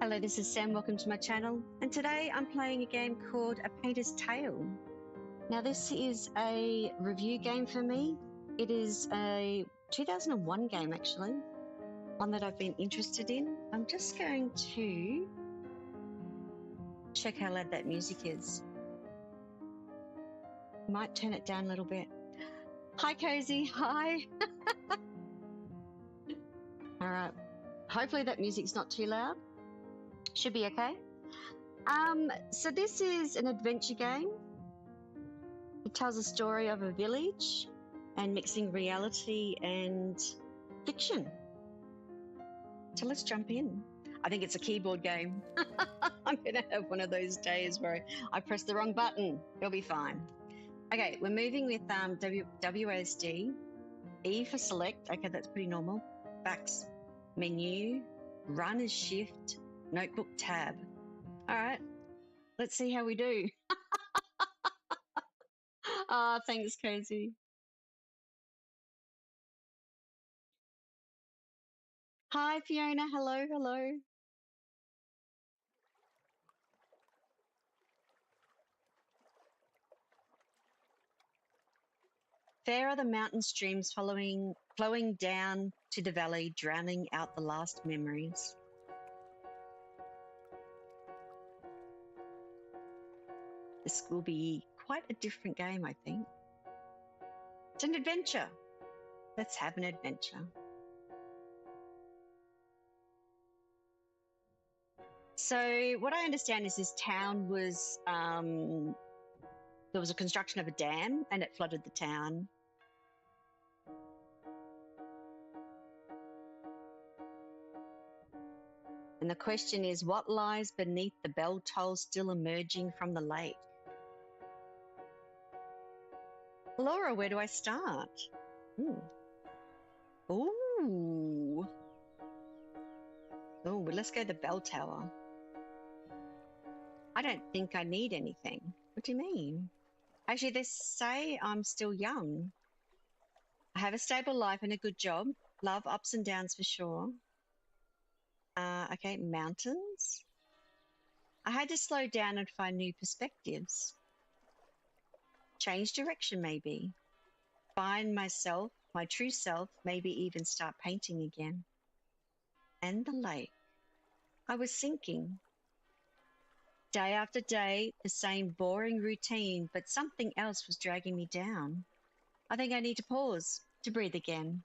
Hello, this is Sam. Welcome to my channel. And today I'm playing a game called A Painter's Tale. Now this is a review game for me. It is a 2001 game actually, one that I've been interested in. I'm just going to check how loud that music is. Might turn it down a little bit. Hi Cozy, hi. All right, hopefully that music's not too loud. Should be okay. So this is an adventure game. It tells a story of a village and mixing reality and fiction. So let's jump in. I think it's a keyboard game. I'm gonna have one of those days where I press the wrong button. It'll be fine. Okay, we're moving with WASD. E for select. Okay, that's pretty normal. Backs, menu, run is shift, notebook tab. All right, let's see how we do. Ah, thanks, Cozy. Hi, Fiona. Hello, hello. Fair are the mountain streams flowing down to the valley, drowning out the last memories. This will be quite a different game, I think. It's an adventure. Let's have an adventure. So what I understand is this town was, there was a construction of a dam and it flooded the town. And the question is, what lies beneath the bell toll still emerging from the lake? Laura, where do I start? Ooh. Ooh. Oh, well, let's go to the bell tower. I don't think I need anything. What do you mean? Actually, they say I'm still young. I have a stable life and a good job. Love ups and downs for sure. Okay, mountains. I had to slow down and find new perspectives. Change direction, maybe. Find myself, my true self, maybe even start painting again. And the lake. I was sinking. Day after day, the same boring routine, but something else was dragging me down. I think I need to pause, to breathe again.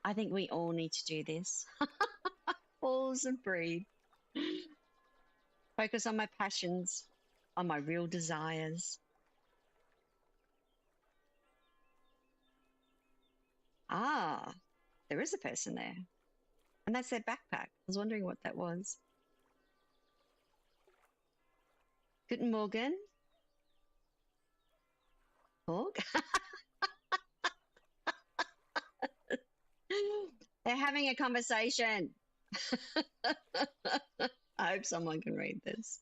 I think we all need to do this. Pause and breathe. Focus on my passions, on my real desires. Ah, there is a person there. And that's their backpack. I was wondering what that was. Guten Morgen. Morg. They're having a conversation. I hope someone can read this.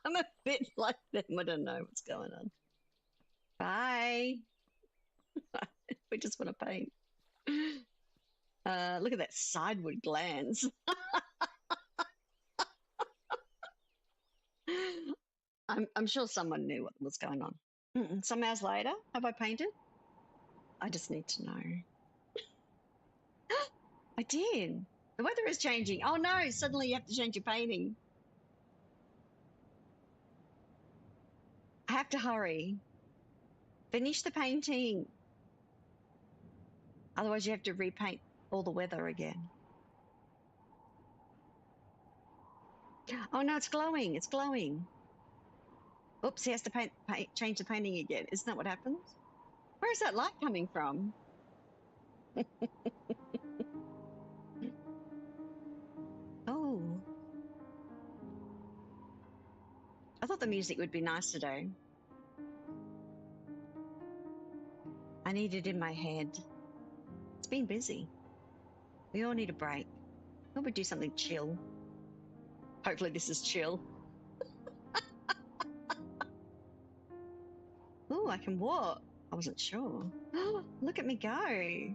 I'm a bit like them. I don't know what's going on. Bye. We just want to paint. Look at that sideward glance. I'm sure someone knew what was going on. Some hours later, have I painted? I just need to know. I did. The weather is changing. Oh no, suddenly you have to change your painting. I have to hurry. Finish the painting. Otherwise you have to repaint all the weather again. Oh no, it's glowing. It's glowing. Oops, he has to change the painting again. Isn't that what happens? Where is that light coming from? Oh. I thought the music would be nice today. I need it in my head. It's been busy. We all need a break. Why don't we do something chill? Hopefully this is chill. Ooh, I can walk. I wasn't sure. Look at me go.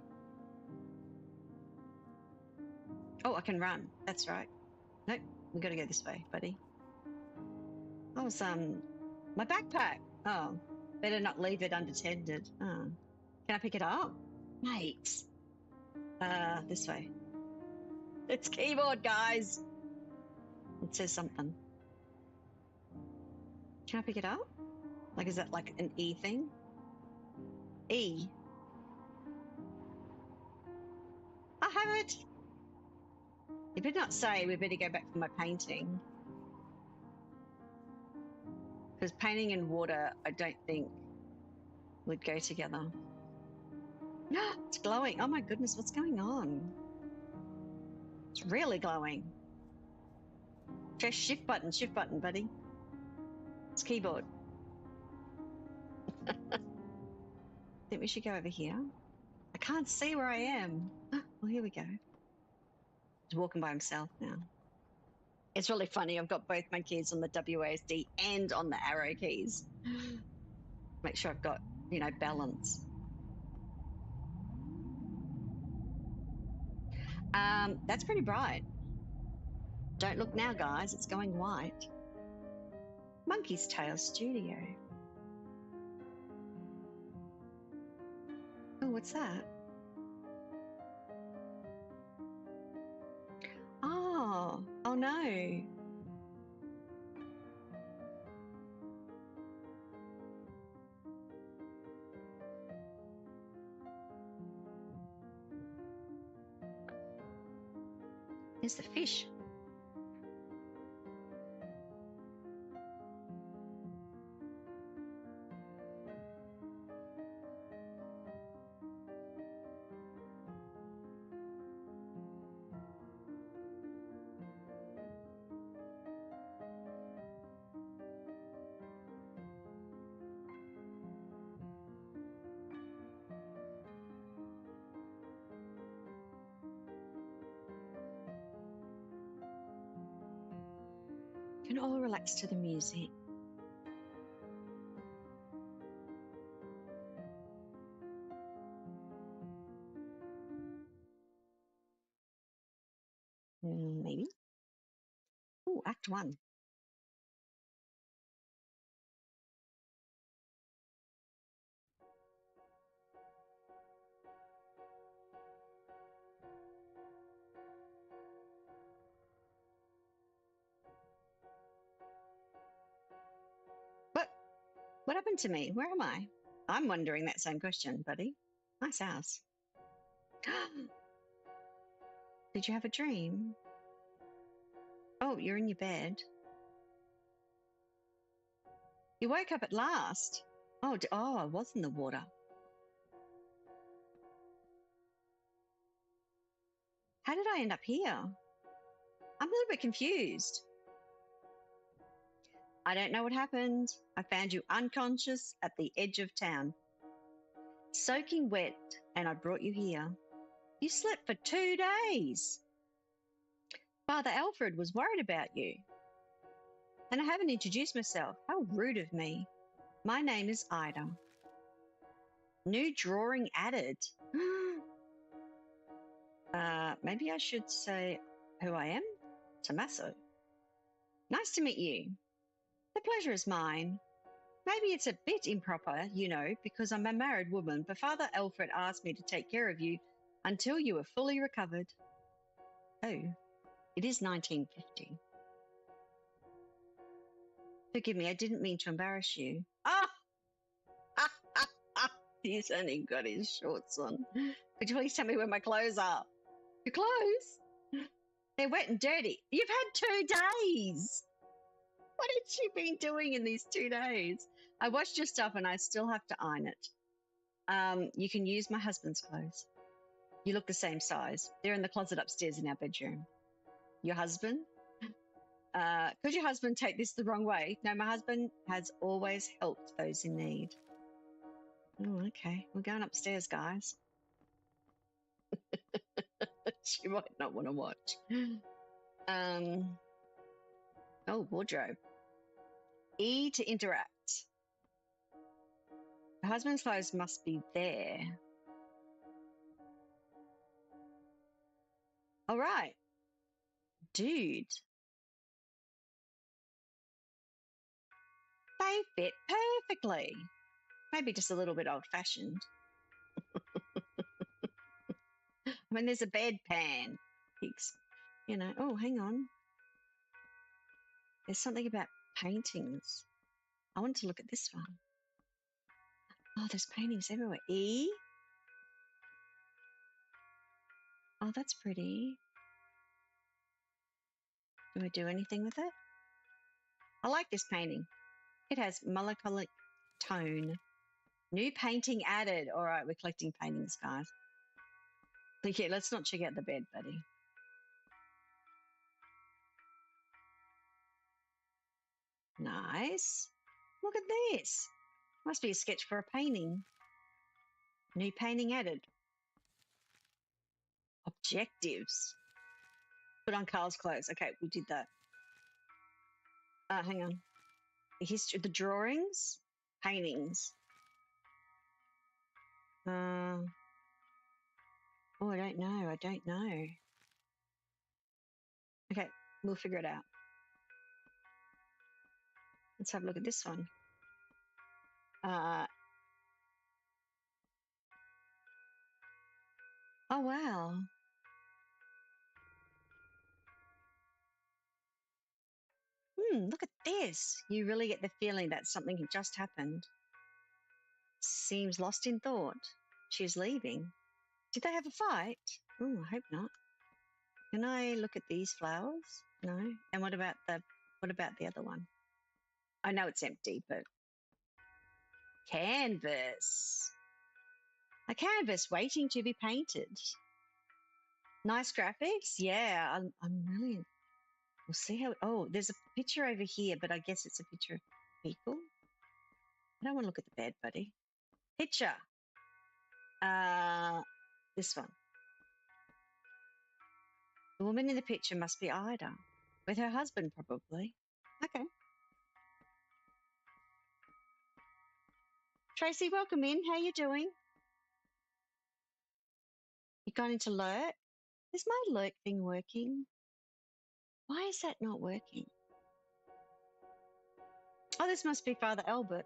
Oh, I can run. That's right. Nope, we got to go this way, buddy. Oh, my backpack. Oh, better not leave it unattended. Oh. Can I pick it up? Mate. This way. It's keyboard, guys. It says something. Can I pick it up? Like, is that like an E thing? E. I have it. You better not say we better go back for my painting. Because painting and water, I don't think would go together. It's glowing. Oh my goodness, what's going on? It's really glowing. Press shift button, buddy. It's keyboard. Think we should go over here. I can't see where I am. Well, here we go. He's walking by himself now. It's really funny. I've got both my keys on the WASD and on the arrow keys. Make sure I've got, balance. That's pretty bright. Don't look now, guys. It's going white. Monkey's Tail Studio. Oh, what's that? Oh no. Here's the fish. Can all relax to the music. Maybe. Oh, Act 1. What happened to me? Where am I? I'm wondering that same question, buddy. Nice house. Did you have a dream? Oh, you're in your bed. You woke up at last. Oh, I was in the water. How did I end up here? I'm a little bit confused. I don't know what happened. I found you unconscious at the edge of town, soaking wet, and I brought you here. You slept for 2 days. Father Alfred was worried about you. And I haven't introduced myself. How rude of me. My name is Ida. New drawing added. Maybe I should say who I am. Tommaso. Nice to meet you. The pleasure is mine. Maybe it's a bit improper, because I'm a married woman, but Father Alfred asked me to take care of you until you were fully recovered. Oh, it is 1950. Forgive me, I didn't mean to embarrass you. He's only got his shorts on. Could you please tell me where my clothes are? Your clothes? They're wet and dirty. You've had 2 days. What has she been doing in these 2 days? I washed your stuff and I still have to iron it. You can use my husband's clothes. You look the same size. They're in the closet upstairs in our bedroom. Your husband? Could your husband take this the wrong way? No, my husband has always helped those in need. Oh, okay. We're going upstairs, guys. She might not want to watch. Oh, wardrobe. E to interact. The husband's clothes must be there. All right. Dude. They fit perfectly. Maybe just a little bit old-fashioned. I mean, there's a bedpan. You know, oh, hang on. There's something about paintings. I want to look at this one. Oh, there's paintings everywhere. E. Oh, that's pretty. Do I do anything with it? I like this painting. It has melancholic tone. New painting added. All right, we're collecting paintings, guys. So yeah, let's not check out the bed, buddy. Nice. Look at this. Must be a sketch for a painting. New painting added. Objectives. Put on Carl's clothes. Okay, we did that. Hang on. The history, the drawings, paintings. Oh, I don't know. I don't know. Okay, we'll figure it out. Let's have a look at this one. Oh, wow. Look at this. You really get the feeling that something just happened. Seems lost in thought. She's leaving. Did they have a fight? Oh, I hope not. Can I look at these flowers? No. And what about the other one? I know it's empty, but canvas. A canvas waiting to be painted. Nice graphics. Yeah, I'm really. We'll see how. Oh, there's a picture over here, but I guess it's a picture of people. I don't want to look at the bed, buddy. Picture. This one. The woman in the picture must be Ida, with her husband probably. Okay. Tracy, welcome in. How you doing? You gone into lurk? Is my lurk thing working? Why is that not working? Oh, this must be Father Albert.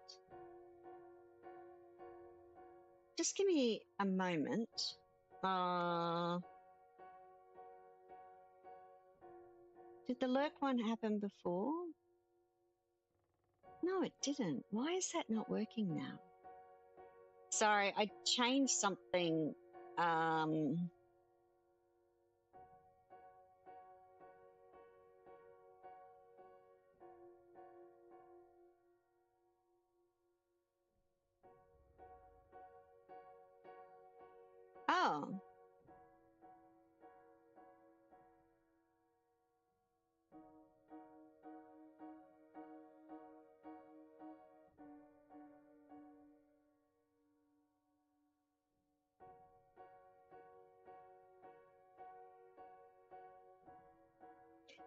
Just give me a moment. Did the lurk one happen before? No, it didn't. Why is that not working now? Sorry, I changed something. Oh.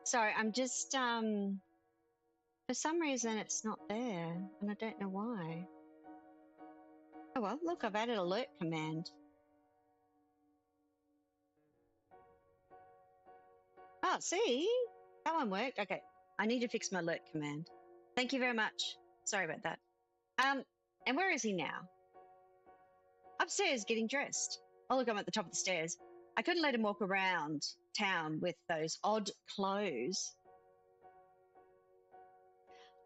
Sorry, I'm just, for some reason it's not there, and I don't know why. Oh well, look, I've added alert command. Oh, see? That one worked. Okay, I need to fix my alert command. Thank you very much. Sorry about that. And where is he now? Upstairs getting dressed. Oh, look, I'm at the top of the stairs. I couldn't let him walk around town with those odd clothes.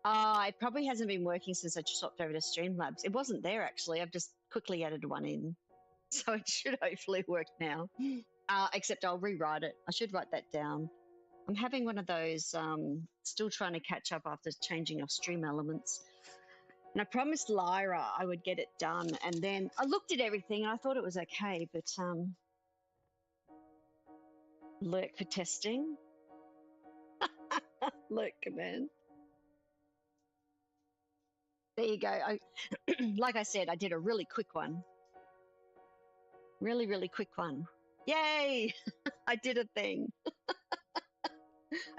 It probably hasn't been working since I swapped over to Streamlabs. It wasn't there, actually. I've just quickly added one in. So it should hopefully work now. Except I'll rewrite it. I should write that down. I'm having one of those, still trying to catch up after changing off stream elements. And I promised Lyra I would get it done. And then I looked at everything and I thought it was okay, but lurk for testing. Lurk command. There you go. Like I said, I did a really quick one. Really, really quick one. Yay! I did a thing.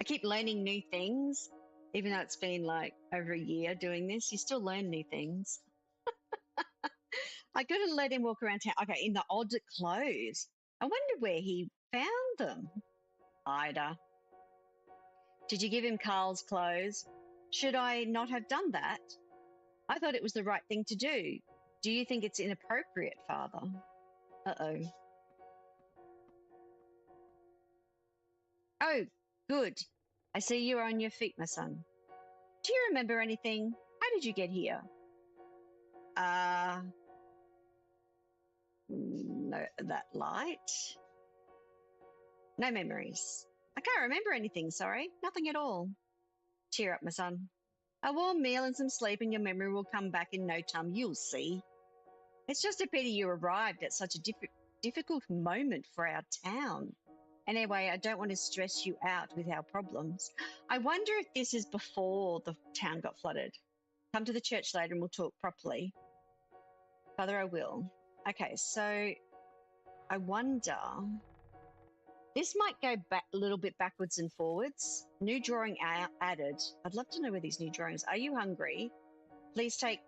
I keep learning new things. Even though it's been like over a year doing this, you still learn new things. I couldn't let him walk around town. Okay, in the odd clothes. I wonder where he found them. Ida. Did you give him Carl's clothes? Should I not have done that? I thought it was the right thing to do. Do you think it's inappropriate, Father? Uh-oh. Oh, good. I see you're on your feet, my son. Do you remember anything? How did you get here? No, that light. No memories. I can't remember anything, sorry. Nothing at all. Cheer up, my son. A warm meal and some sleep and your memory will come back in no time. You'll see. It's just a pity you arrived at such a difficult moment for our town. Anyway, I don't want to stress you out with our problems. I wonder if this is before the town got flooded. Come to the church later and we'll talk properly. Father, I will. Okay, so I wonder... This might go back a little bit backwards and forwards. New drawing added. I'd love to know where these new drawings. Are you hungry? Please take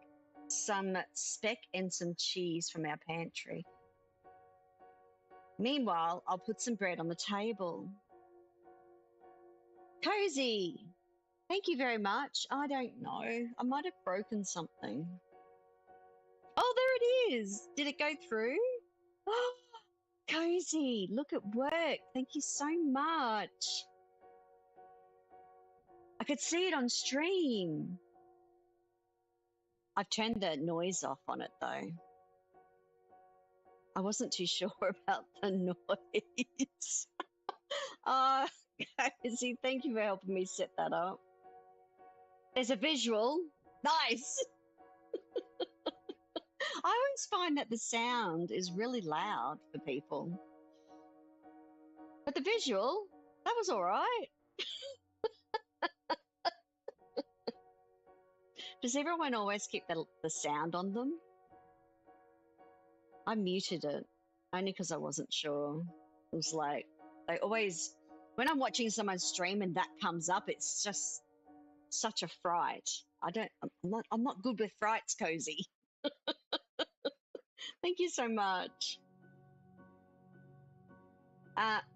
some speck and some cheese from our pantry. Meanwhile, I'll put some bread on the table. Cozy. Thank you very much. I don't know. I might have broken something. Oh, there it is. Did it go through? Oh, Cozy, look at work. Thank you so much. I could see it on stream. I've turned the noise off on it though. I wasn't too sure about the noise. Cozy, thank you for helping me set that up. There's a visual. Nice. I always find that the sound is really loud for people. But the visual, that was all right. Does everyone always keep the sound on them? I muted it, only because I wasn't sure. It was like, they always, when I'm watching someone stream and that comes up, it's just such a fright. I'm not good with frights, Cozy. Thank you so much.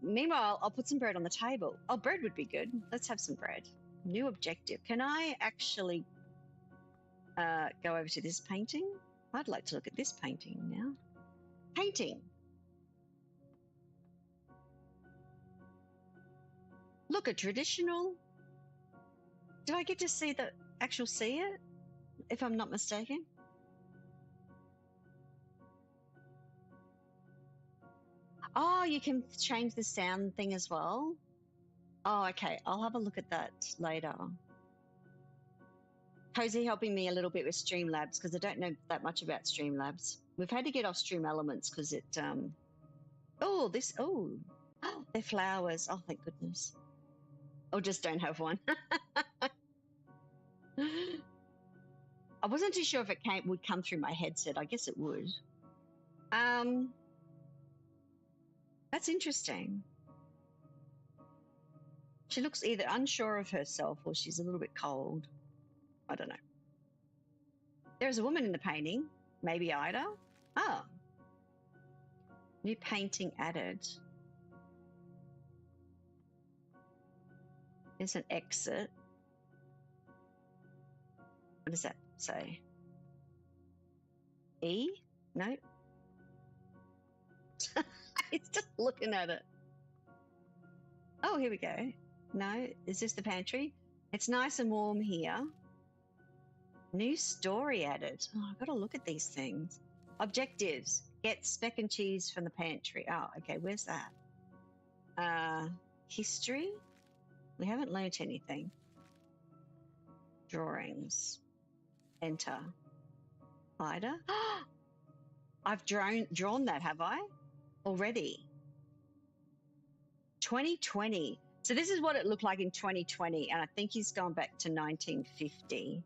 Meanwhile, I'll put some bread on the table. Oh, bread would be good. Let's have some bread. New objective. Can I actually go over to this painting? I'd like to look at this painting now. Painting. Look, a traditional. Did I get to see the actual see it? If I'm not mistaken. Oh, you can change the sound thing as well. Oh, okay. I'll have a look at that later. Cozy helping me a little bit with Streamlabs because I don't know that much about Streamlabs. We've had to get off Stream Elements because it, oh, they're flowers. Oh, thank goodness. Or just don't have one. I wasn't too sure if it would come through my headset. I guess it would. That's interesting. She looks either unsure of herself or she's a little bit cold. I don't know. There's a woman in the painting. Maybe Ida? Oh. New painting added. There's an exit. What does that say? E? No. It's just looking at it. Oh, here we go. No, is this the pantry? It's nice and warm here. New story added. Oh, I've got to look at these things. Objectives. Get speck and cheese from the pantry. Oh, okay. Where's that? History. We haven't learnt anything. Drawings. Enter. Ida. I've drawn that, have I? Already. 2020. So this is what it looked like in 2020, and I think he's gone back to 1950.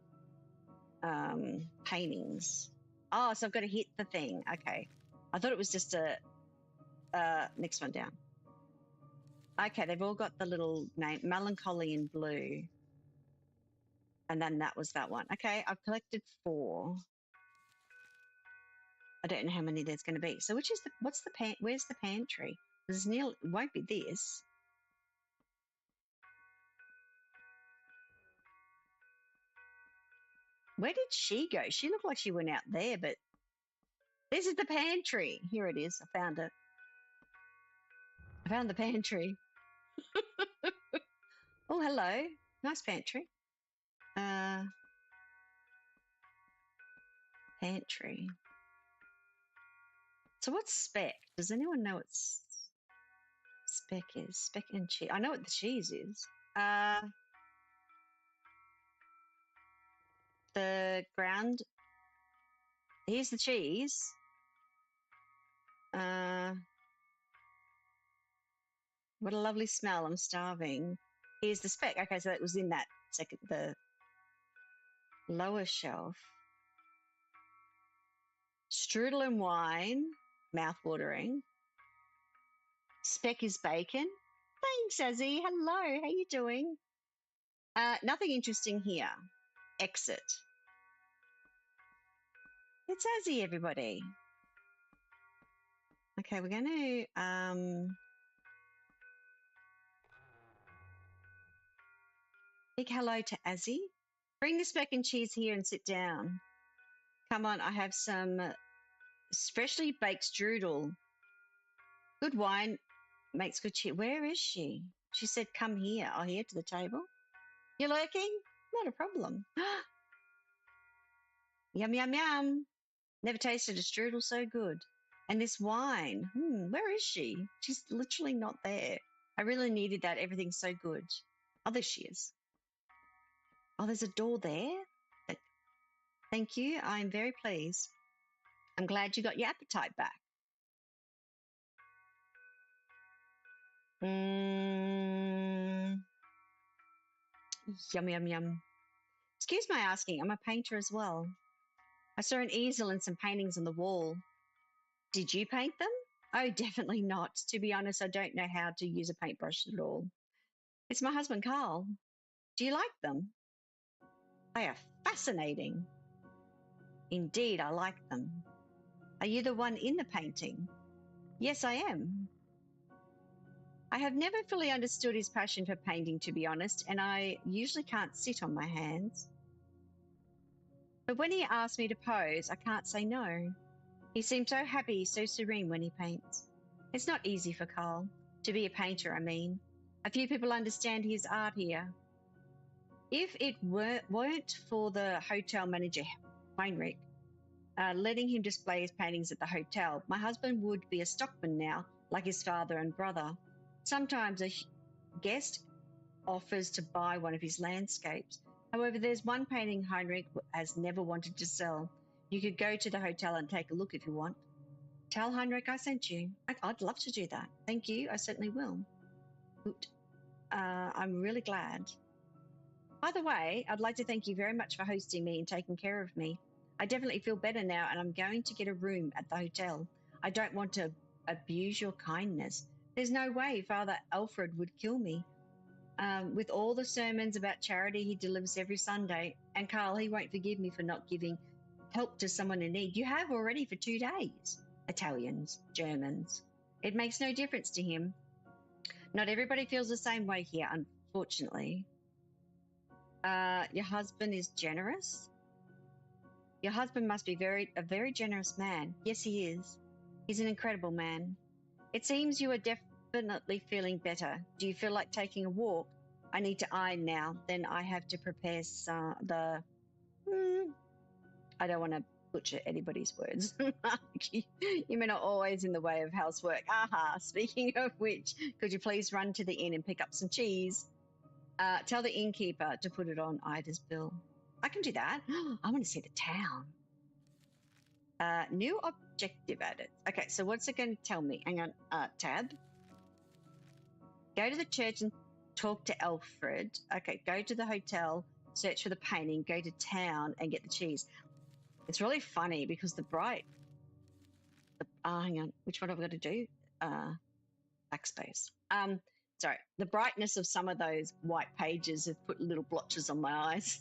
Paintings. Oh, so I've got to hit the thing. Okay. I thought it was just a next one down. Okay, they've all got the little name, Melancholy in blue. And then that was that one. Okay, I've collected 4. I don't know how many there's going to be. So where's the pantry? There's it won't be this. Where did she go? She looked like she went out there, but this is the pantry. Here it is. I found it. I found the pantry. Oh, hello. Nice pantry. Pantry. So what's speck? Does anyone know what speck is? Speck and cheese. I know what the cheese is. The ground. Here's the cheese. What a lovely smell. I'm starving. Here's the speck. Okay, so that was in that the lower shelf. Strudel and wine. Mouth-watering. Speck is bacon. Thanks, Azzy. Hello. How you doing? Nothing interesting here. Exit. It's Azzy, everybody. Okay, we're going to big hello to Azzy. Bring the speck and cheese here and sit down. Come on, I have some freshly baked strudel. Good wine makes good cheese. Where is she? She said, come here. Oh, here to the table. You're lurking? Not a problem. Yum, yum, yum. Never tasted a strudel so good. And this wine, where is she? She's literally not there. I really needed that. Everything's so good. Oh, there she is. Oh, there's a door there. Thank you. I'm very pleased. I'm glad you got your appetite back. Yum, yum, yum. Excuse my asking, I'm a painter as well. I saw an easel and some paintings on the wall. Did you paint them? Oh, definitely not. To be honest, I don't know how to use a paintbrush at all. It's my husband, Carl. Do you like them? They are fascinating. Indeed, I like them. Are you the one in the painting? Yes, I am. I have never fully understood his passion for painting, to be honest, and I usually can't sit on my hands. But when he asks me to pose, I can't say no. He seems so happy, so serene when he paints. It's not easy for Carl. To be a painter, I mean. A few people understand his art here. If it weren't for the hotel manager, Heinrich, letting him display his paintings at the hotel, my husband would be a stockman now, like his father and brother. Sometimes a guest offers to buy one of his landscapes. However, there's one painting Heinrich has never wanted to sell. You could go to the hotel and take a look if you want. Tell Heinrich I sent you. I'd love to do that. Thank you. I certainly will. I'm really glad. By the way, I'd like to thank you very much for hosting me and taking care of me. I definitely feel better now, and I'm going to get a room at the hotel. I don't want to abuse your kindness. There's no way Father Alfred would kill me. With all the sermons about charity he delivers every Sunday, and Carl, he won't forgive me for not giving help to someone in need. You have already for 2 days. Italians, Germans. It makes no difference to him. Not everybody feels the same way here, unfortunately. Your husband is generous? Your husband must be a very generous man. Yes, he is. He's an incredible man. It seems you are definitely feeling better. Do you feel like taking a walk? I need to iron now. Then I have to prepare I don't want to butcher anybody's words. You men are always in the way of housework. Aha, speaking of which, could you please run to the inn and pick up some cheese? Tell the innkeeper to put it on Ida's bill. I can do that. I want to see the town. New objective added. Okay, so what's it going to tell me? Hang on, tab. Go to the church and talk to Alfred. Okay, go to the hotel, search for the painting, go to town and get the cheese. It's really funny because hang on, which one have I got to do? Backspace. Sorry, the brightness of some of those white pages have put little blotches on my eyes.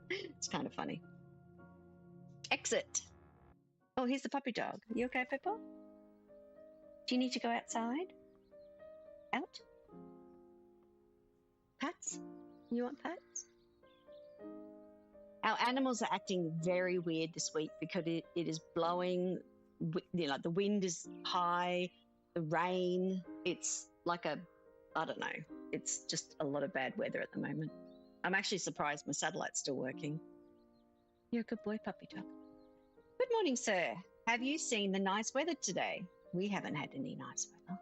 It's kind of funny. Exit. Oh, here's the puppy dog. You okay, Pepper? Do you need to go outside? Out? Pats? You want pats? Our animals are acting very weird this week because it is blowing, you know, the wind is high, the rain, it's like I don't know, it's just a lot of bad weather at the moment. I'm actually surprised my satellite's still working. You're a good boy, puppy dog. Good morning, sir. Have you seen the nice weather today? We haven't had any nice weather.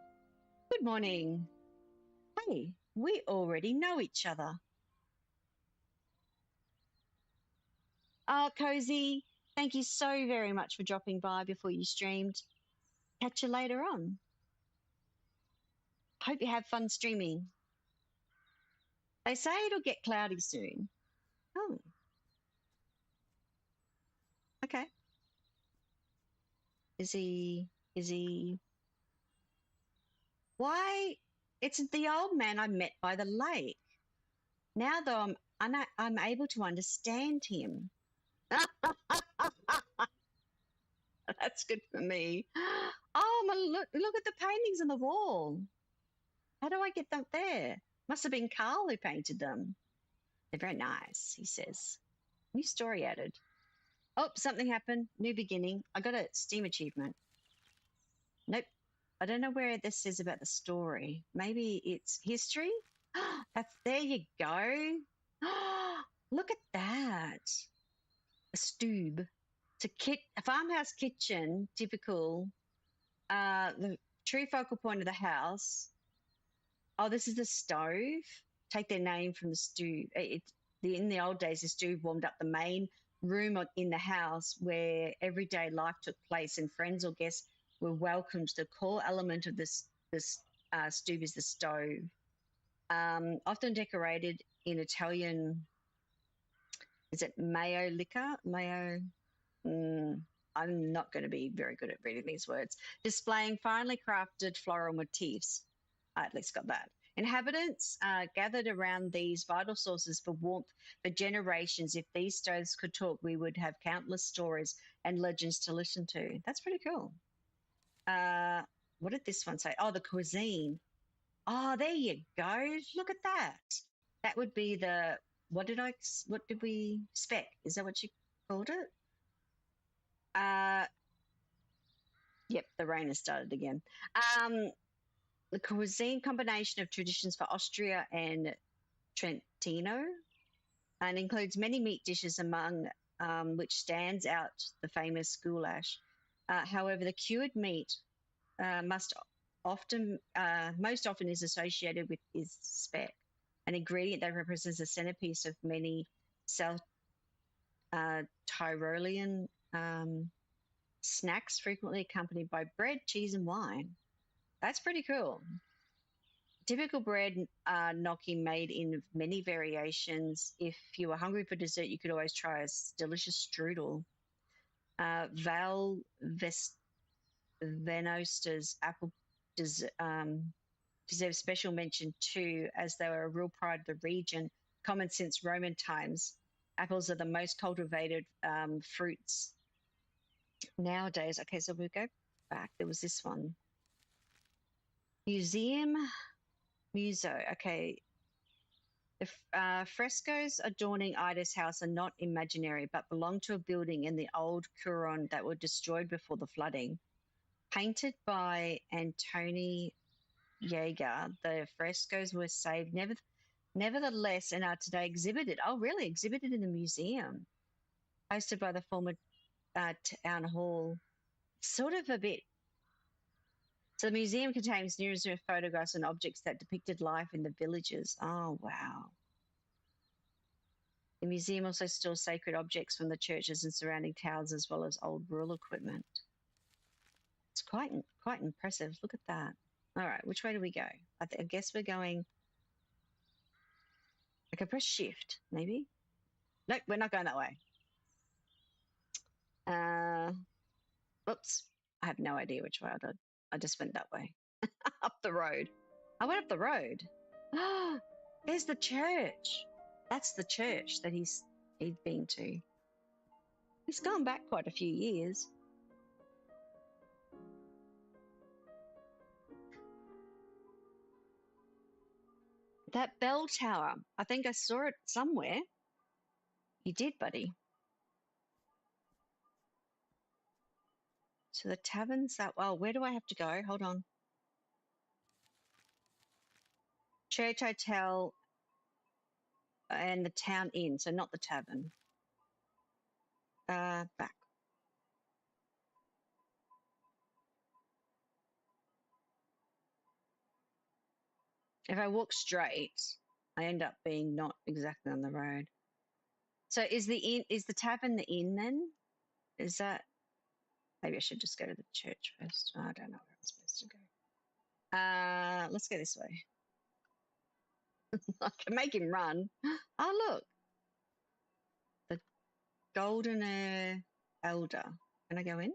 Good morning. Hey, we already know each other. Oh, Cozy, thank you so very much for dropping by before you streamed. Catch you later on. Hope you have fun streaming. They say it'll get cloudy soon. Oh, okay. Is he? Why? It's the old man I met by the lake. Now, though, I'm able to understand him. That's good for me. Oh, look at the paintings on the wall. How do I get them there? Must have been Carl who painted them. They're very nice, he says. New story added. Oh, something happened. New beginning. I got a Steam achievement. Nope. I don't know where this says about the story. Maybe it's history? There you go. Look at that. A stube. It's a farmhouse kitchen, typical. The true focal point of the house. Oh, this is the stove. Take their name from the stove. In the old days, the stove warmed up the main room in the house where everyday life took place, and friends or guests were welcomed. The core element of this stove is the stove. Often decorated in Italian, is it Mayo liquor? Mayo. I'm not going to be very good at reading these words. Displaying finely crafted floral motifs. I at least got that. Inhabitants gathered around these vital sources for warmth for generations. If these stoves could talk, we would have countless stories and legends to listen to. That's pretty cool. What did this one say? Oh, the cuisine. Oh, there you go. Look at that. That would be the, what did we spec? Is that what you called it? Yep, the rain has started again. The cuisine combination of traditions for Austria and Trentino and includes many meat dishes, among which stands out the famous goulash. However, the cured meat most often is associated with is speck, an ingredient that represents the centerpiece of many South Tyrolean snacks, frequently accompanied by bread, cheese, and wine. That's pretty cool. Typical bread gnocchi made in many variations. If you were hungry for dessert, you could always try a delicious strudel. Val Venosta's apple deserve special mention too, as they were a real pride of the region. Common since Roman times, apples are the most cultivated fruits nowadays. Okay, so we'll go back. There was this one. Museo. Okay. The frescoes adorning Ida's house are not imaginary, but belong to a building in the old Curon that were destroyed before the flooding. Painted by Antoni Jaeger, the frescoes were saved nevertheless and are today exhibited. Oh, really? Exhibited in the museum. Hosted by the former town hall. Sort of a bit. So the museum contains numerous photographs and objects that depicted life in the villages. Oh, wow. The museum also stores sacred objects from the churches and surrounding towns, as well as old rural equipment. It's quite impressive. Look at that. All right, which way do we go? I guess we're going. I can press shift, maybe. Nope, we're not going that way. Oops. I have no idea which way I did. I just went that way. Up the road. I went up the road. Oh, there's the church. That's the church that he'd been to. He's gone back quite a few years. That bell tower. I think I saw it somewhere. You did, buddy. So the tavern's that. Oh, where do I have to go? Hold on. Church Hotel and the town inn. So not the tavern. Back. If I walk straight, I end up being not exactly on the road. So is the tavern the inn then? Is that, maybe I should just go to the church first. I don't know where I'm supposed to go. Let's go this way. I can make him run. Oh, look. The Golden Elder. Can I go in?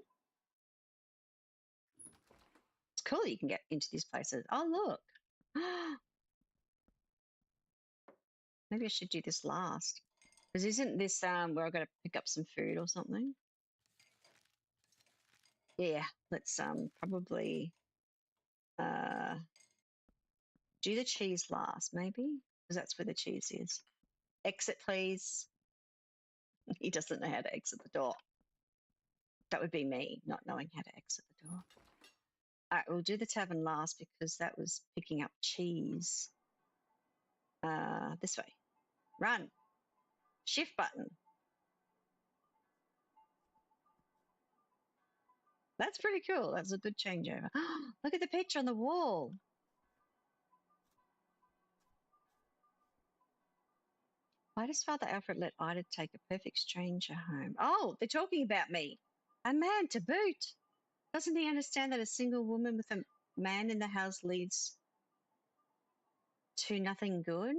It's cool you can get into these places. Oh, look. Maybe I should do this last. Because isn't this where I've got to pick up some food or something? Yeah, let's probably do the cheese last, maybe? Because that's where the cheese is. Exit, please. He doesn't know how to exit the door. That would be me, not knowing how to exit the door. All right, we'll do the tavern last because that was picking up cheese. This way. Run. Shift button. That's pretty cool. That's a good changeover. Look at the picture on the wall. Why does Father Alfred let Ida take a perfect stranger home? Oh, they're talking about me. A man to boot. Doesn't he understand that a single woman with a man in the house leads to nothing good?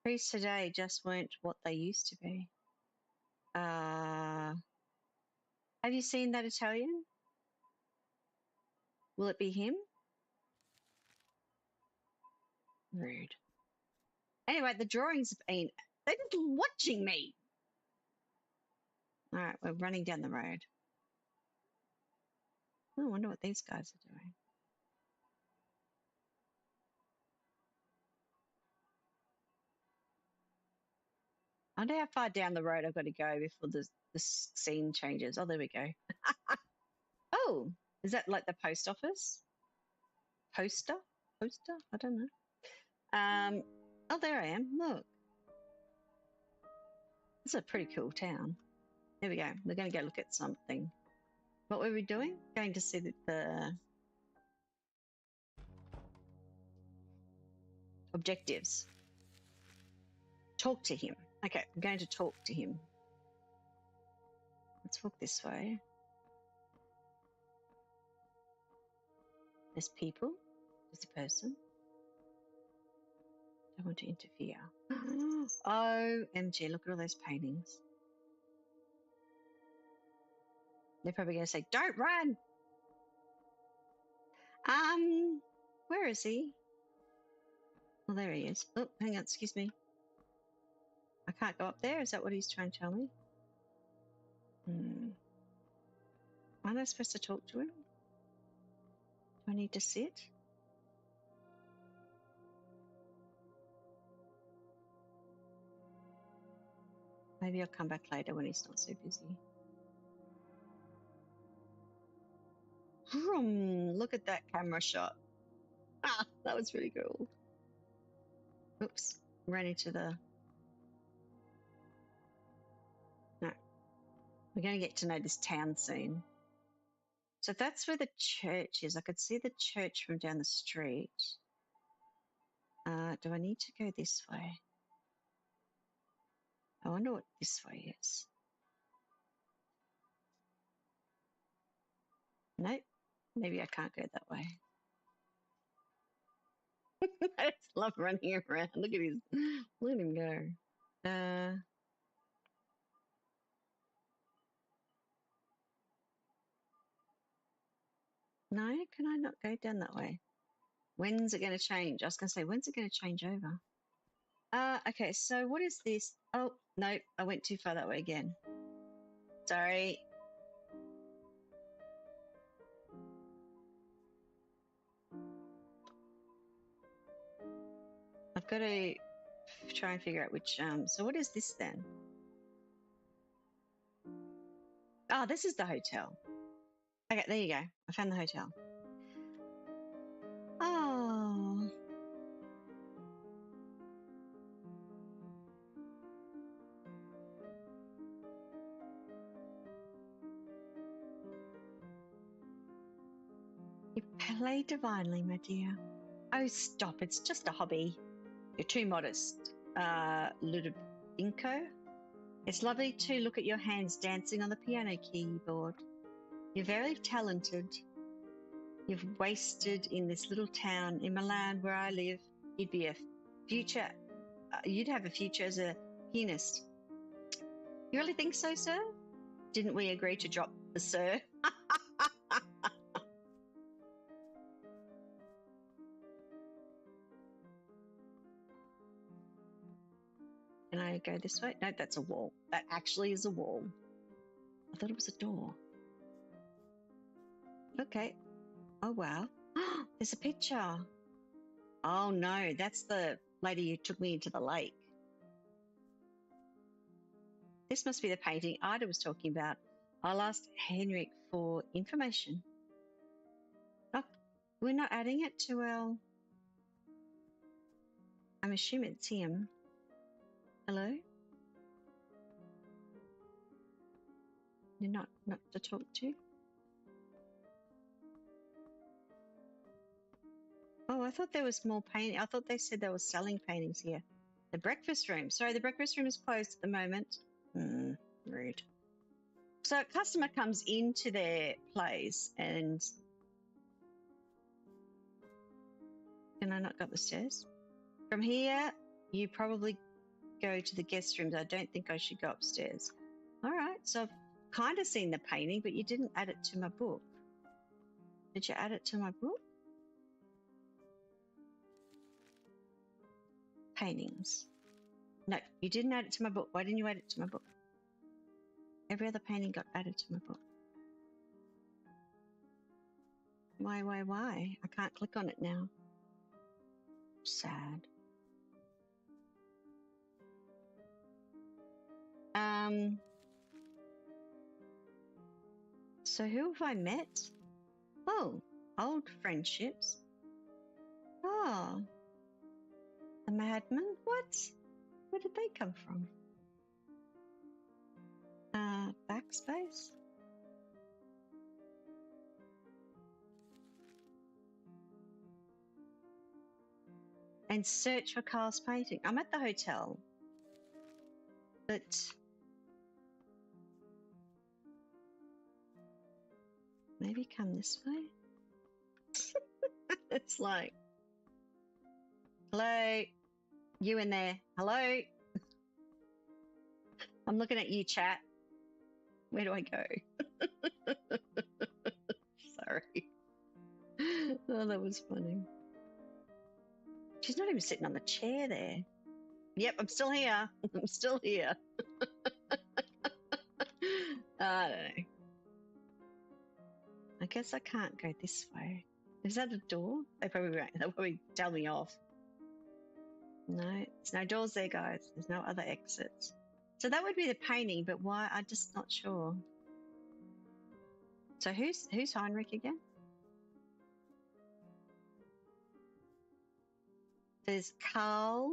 Priests today just weren't what they used to be. Have you seen that Italian? Will it be him? Rude. Anyway, the drawings have been, they're just watching me. All right, we're running down the road. Oh, I wonder what these guys are doing. I wonder how far down the road I've got to go before the scene changes. Oh, there we go. Oh, is that like the post office? Poster? I don't know. Oh, there I am. Look. It's a pretty cool town. There we go. We're going to go look at something. What were we doing? Going to see the objectives. Talk to him. Okay, I'm going to talk to him. Let's walk this way. There's people. There's a person. Don't want to interfere. OMG, look at all those paintings. They're probably going to say, don't run. Where is he? Oh, there he is. Oh, hang on, excuse me. I can't go up there. Is that what he's trying to tell me? Aren't I supposed to talk to him? Do I need to sit? Maybe I'll come back later when he's not so busy. Look at that camera shot. Ah, that was really cool. Oops, ran into the... No. We're going to get to know this town soon. So that's where the church is. I could see the church from down the street. Do I need to go this way? I wonder what this way is. Nope. Maybe I can't go that way. I just love running around. Look at him go. No, can I not go down that way? When's it going to change? I was going to say, when's it going to change over? Okay, so what is this? Oh, no, I went too far that way again. Sorry. I've got to try and figure out which, so what is this then? Oh, this is the hotel. Okay, there you go. I found the hotel. Oh. You play divinely, my dear. Oh, stop. It's just a hobby. You're too modest. Ludovico. It's lovely to look at your hands dancing on the piano keyboard. You're very talented. You've wasted in this little town in Milan where I live. You'd be a future. You'd have a future as a pianist. You really think so, sir? Didn't we agree to drop the sir? Can I go this way? No, that's a wall. That actually is a wall. I thought it was a door. Okay. Oh, wow. There's a picture. Oh, no, that's the lady who took me into the lake. This must be the painting Ida was talking about. I'll ask Henrik for information. Oh, we're not adding it to our... I'm assuming it's him. Hello? You're not to talk to? Oh, I thought there was more painting. I thought they said they were selling paintings here. The breakfast room. Sorry, the breakfast room is closed at the moment. Rude. So a customer comes into their place and... Can I not go up the stairs? From here, you probably go to the guest rooms. I don't think I should go upstairs. All right, so I've kind of seen the painting, but you didn't add it to my book. Did you add it to my book? Paintings. No, you didn't add it to my book. Why didn't you add it to my book? Every other painting got added to my book. Why? I can't click on it now. Sad. So who have I met? Oh, old friendships. Oh, the madman? What? Where did they come from? Backspace? And search for Carl's painting. I'm at the hotel. But maybe come this way? It's like, hello, you in there, hello? I'm looking at you, chat. Where do I go? Sorry. Oh, that was funny. She's not even sitting on the chair there. Yep, I'm still here. I'm still here. I don't know. I guess I can't go this way. Is that a door? They'll probably tell me off. No, there's no doors there, guys. There's no other exits. So that would be the painting, but why? I'm just not sure. So who's Heinrich again? There's Carl,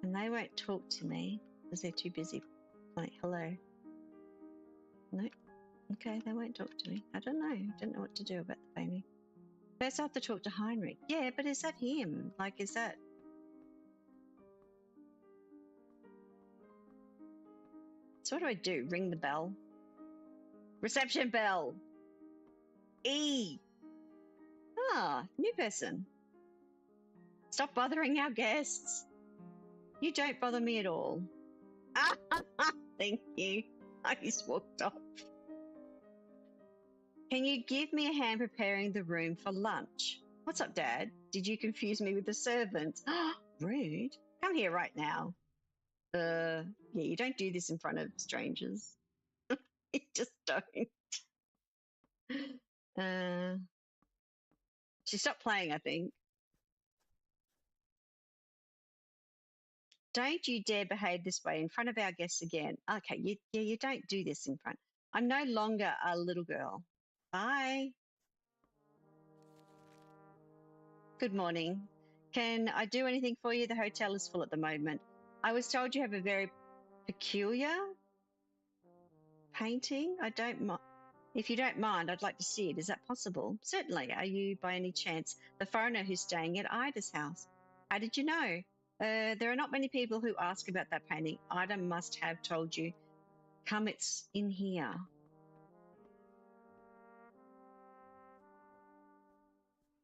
and they won't talk to me because they're too busy. Like, hello. No. Okay, they won't talk to me. I don't know. I don't know what to do about the painting. First I have to talk to Heinrich. Yeah, but is that him? Like, is that... So what do? Ring the bell? Reception bell. E. Ah, new person. Stop bothering our guests. You don't bother me at all. Thank you. I just walked off. Can you give me a hand preparing the room for lunch? What's up, Dad? Did you confuse me with the servant? Rude. Come here right now. Yeah, you don't do this in front of strangers. You just don't. She stopped playing, I think. Don't you dare behave this way in front of our guests again. Okay, you don't do this in front. I'm no longer a little girl. Bye. Good morning. Can I do anything for you? The hotel is full at the moment. I was told you have a very peculiar painting. If you don't mind, I'd like to see it. Is that possible? Certainly. Are you by any chance the foreigner who's staying at Ida's house? How did you know? There are not many people who ask about that painting. Ida must have told you. Come, it's in here.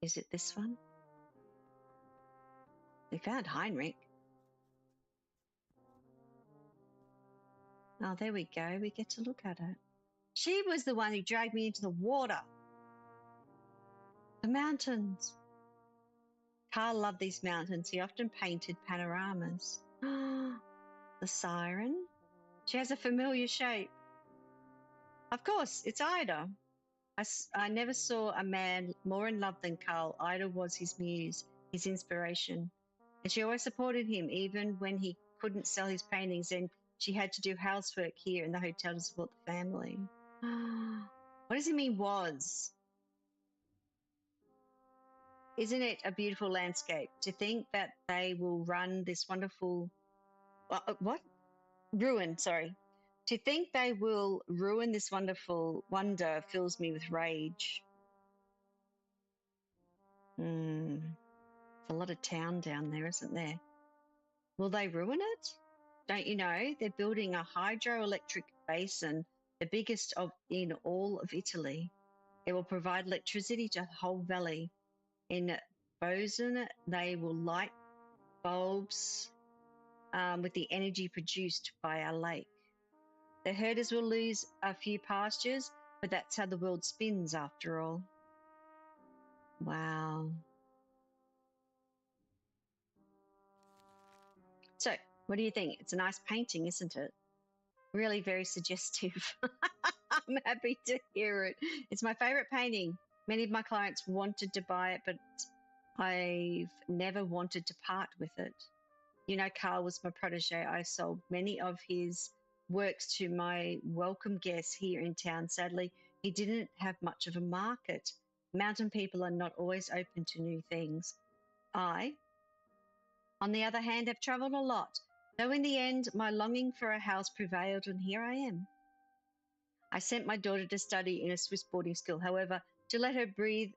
Is it this one? We found Heinrich. Oh, there we go. We get to look at it. She was the one who dragged me into the water. The mountains. Carl loved these mountains. He often painted panoramas. The siren. She has a familiar shape. Of course, it's Ida. I never saw a man more in love than Carl. Ida was his muse, his inspiration. And she always supported him, even when he couldn't sell his paintings and she had to do housework here in the hotel to support the family. What does it mean, was? Isn't it a beautiful landscape? To think that they will run this wonderful... what? Ruin, sorry. To think they will ruin this wonderful wonder fills me with rage. There's a lot of town down there, isn't there? Will they ruin it? Don't you know? They're building a hydroelectric basin, the biggest in all of Italy. It will provide electricity to the whole valley. In Bozen, they will light bulbs with the energy produced by our lake. The herders will lose a few pastures, but that's how the world spins after all. Wow. So, what do you think? It's a nice painting, isn't it? Really very suggestive. I'm happy to hear it. It's my favorite painting. Many of my clients wanted to buy it, but I've never wanted to part with it. You know, Carl was my protege. I sold many of his works to my welcome guests here in town. Sadly, he didn't have much of a market. Mountain people are not always open to new things. I, on the other hand, have travelled a lot, though in the end my longing for a house prevailed, and here I am. I sent my daughter to study in a Swiss boarding school, however, to let her breathe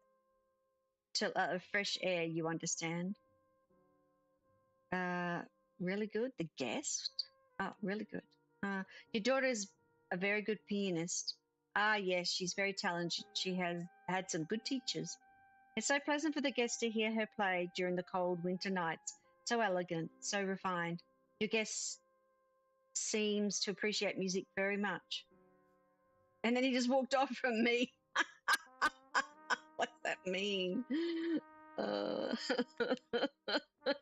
fresh air, you understand. Really good. The guest? Oh, really good. Your daughter is a very good pianist. Ah, yes, she's very talented. She has had some good teachers. It's so pleasant for the guests to hear her play during the cold winter nights. So elegant, so refined. Your guest seems to appreciate music very much. And then he just walked off from me. What's that mean?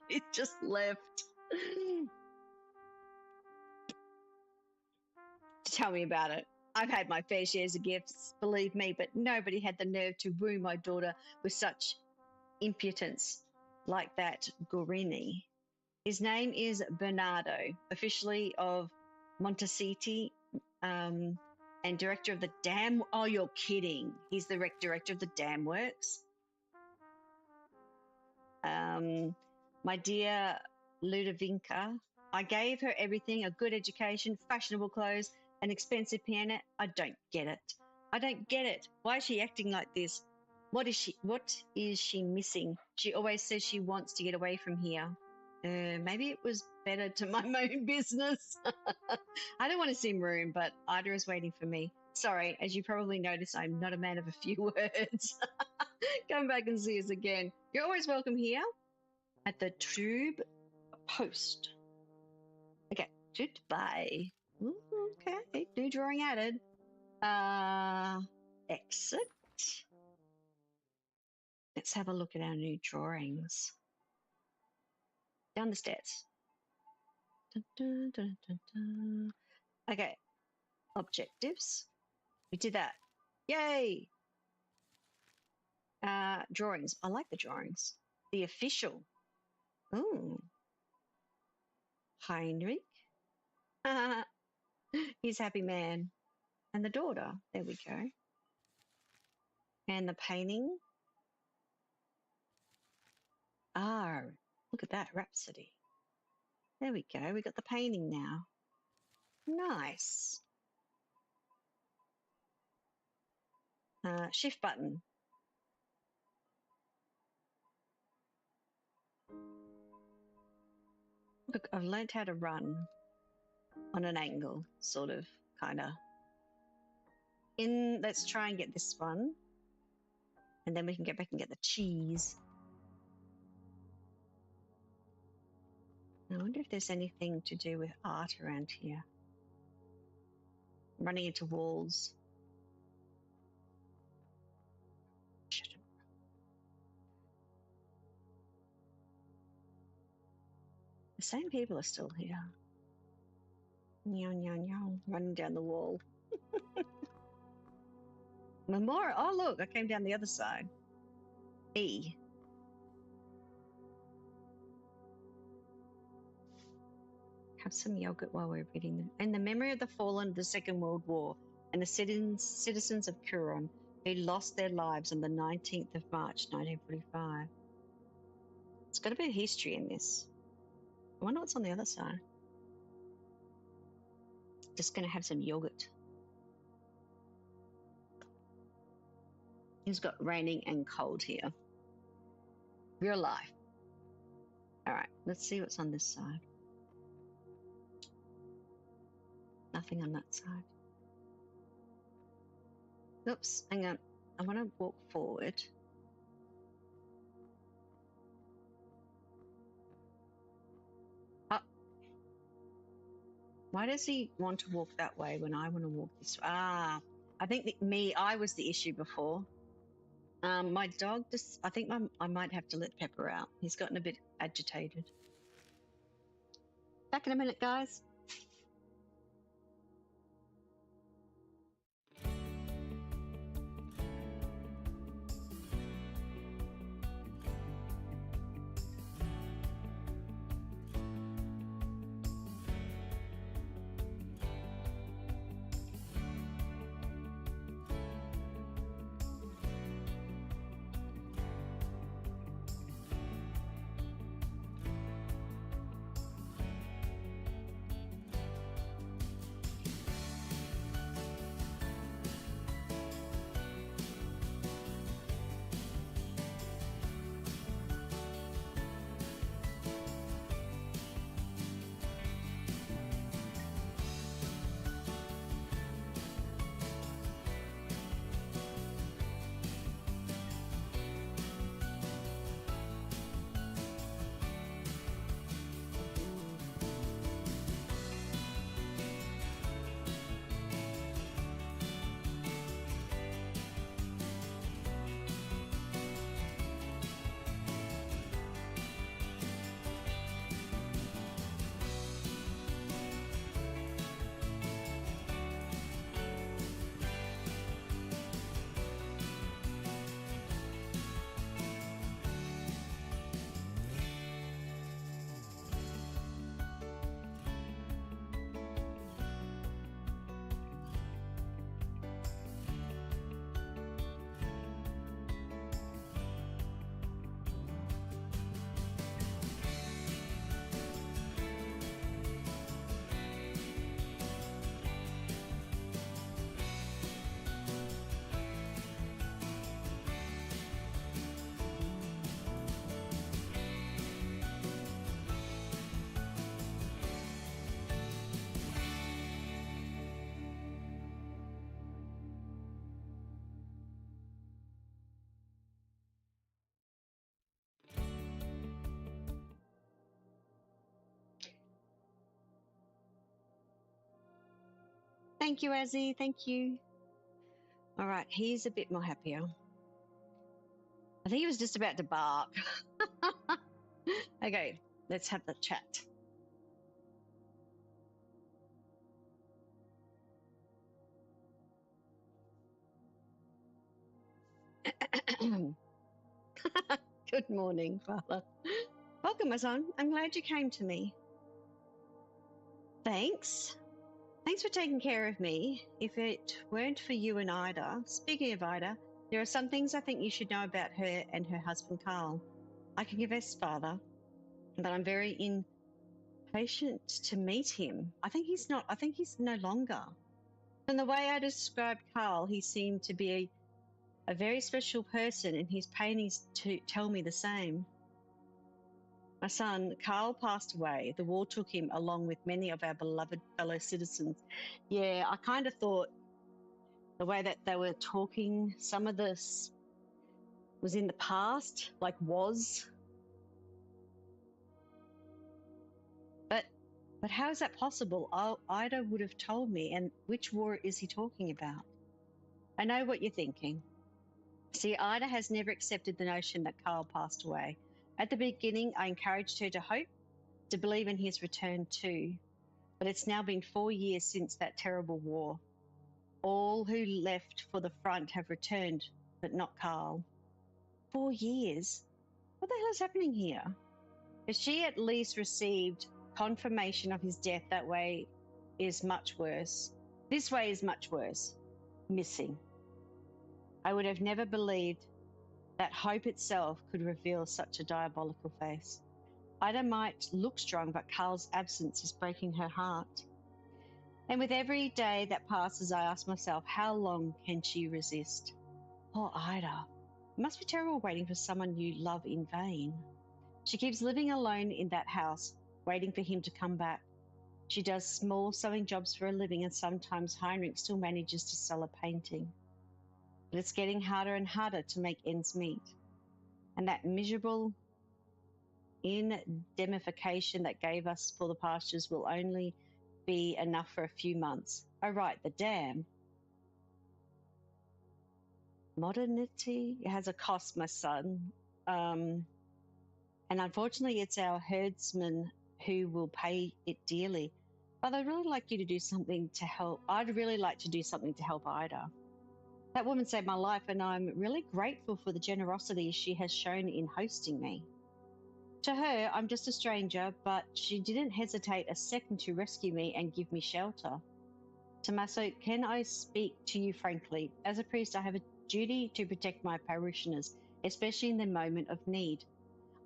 He just left. Tell me about it. I've had my fair shares of gifts, believe me, but nobody had the nerve to woo my daughter with such impudence like that Guarini. His name is Bernardo, officially of Monteciti, and director of the dam. Oh, you're kidding. He's the director of the dam works. My dear Ludovinka, I gave her everything, a good education, fashionable clothes, an expensive piano. I don't get it. I don't get it. Why is she acting like this? What is she missing? She always says she wants to get away from here. Maybe it was better to mind my own business. I don't want to seem rude, but Ida is waiting for me. Sorry, as you probably noticed, I'm not a man of a few words. Come back and see us again. You're always welcome here at the Tube Post. Okay, goodbye. Okay, new drawing added. Exit. Let's have a look at our new drawings. Down the stairs. Dun, dun, dun, dun, dun. Okay, objectives. We did that. Yay! Drawings. I like the drawings. The official. Ooh. Heinrich. He's happy man. And the daughter. There we go. And the painting. Ah, look at that. Rhapsody. There we go. We got the painting now. Nice. Shift button. Look, I've learned how to run on an angle, sort of, kind of. Let's try and get this one. And then we can get back and get the cheese. I wonder if there's anything to do with art around here. I'm running into walls. The same people are still here. Meow, meow, meow, running down the wall. Memorial. Oh, look, I came down the other side. E. Have some yogurt while we're reading them. In the memory of the fallen of the Second World War and the citizens of Curon who lost their lives on the 19th of March, 1945. It's got a bit of history in this. I wonder what's on the other side. Just going to have some yogurt. He's got raining and cold here. Real life. All right, let's see what's on this side. Nothing on that side. Oops, hang on. I want to walk forward. Why does he want to walk that way when I want to walk this way? Ah, I think I was the issue before. My dog just, I think I might have to let Pepper out. He's gotten a bit agitated. Back in a minute, guys. Thank you, Azzy. Thank you. All right, he's a bit more happier. I think he was just about to bark. Okay, let's have the chat. Good morning, Father. Welcome, my son. I'm glad you came to me. Thanks. Thanks for taking care of me. If it weren't for you and Ida, speaking of Ida, there are some things I think you should know about her and her husband, Carl. I can confess, Father, but I'm very impatient to meet him. I think he's no longer. From the way I described Carl, he seemed to be a very special person, and his paintings to tell me the same. My son, Carl, passed away. The war took him along with many of our beloved fellow citizens. Yeah, I kind of thought the way that they were talking, some of this was in the past, like was. But how is that possible? Ida would have told me, and which war is he talking about? I know what you're thinking. See, Ida has never accepted the notion that Carl passed away. At the beginning, I encouraged her to hope, to believe in his return too. But it's now been 4 years since that terrible war. All who left for the front have returned, but not Carl. 4 years? What the hell is happening here? If she at least received confirmation of his death, that way is much worse. This way is much worse. Missing. I would have never believed that hope itself could reveal such a diabolical face. Ida might look strong, but Carl's absence is breaking her heart. And with every day that passes, I ask myself, how long can she resist? Poor Ida. It must be terrible waiting for someone you love in vain. She keeps living alone in that house, waiting for him to come back. She does small sewing jobs for a living, and sometimes Heinrich still manages to sell a painting. But it's getting harder and harder to make ends meet. And that miserable indemnification that gave us for the pastures will only be enough for a few months. Oh, right, the dam. Modernity has a cost, my son. And unfortunately, it's our herdsmen who will pay it dearly. But I'd really like you to do something to help. I'd really like to do something to help Ida. That woman saved my life, and I'm really grateful for the generosity she has shown in hosting me. To her, I'm just a stranger, but she didn't hesitate a second to rescue me and give me shelter. Tommaso, can I speak to you frankly? As a priest, I have a duty to protect my parishioners, especially in their moment of need.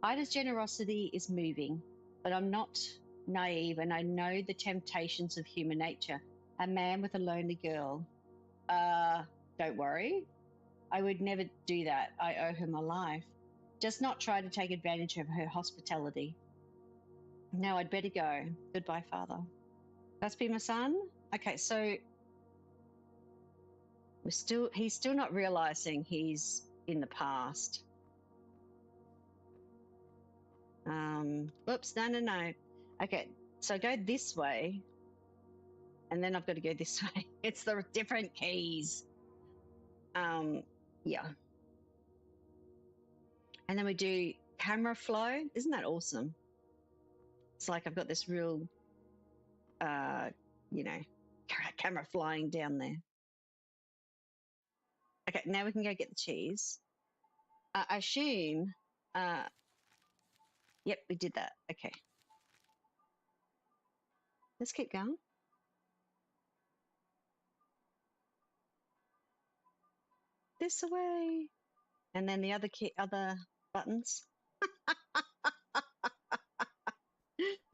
Ida's generosity is moving, but I'm not naive, and I know the temptations of human nature. A man with a lonely girl. Don't worry. I would never do that. I owe her my life. Just not try to take advantage of her hospitality. Now I'd better go. Goodbye, Father. That's been my son? Okay, so he's still not realizing he's in the past. Whoops, no. Okay, so go this way, and then I've got to go this way. It's the different keys. Yeah. And then we do camera flow. Isn't that awesome? It's like I've got this real, camera flying down there. Okay, now we can go get the cheese. I assume, yep, we did that. Okay. Let's keep going. This way. And then the other buttons.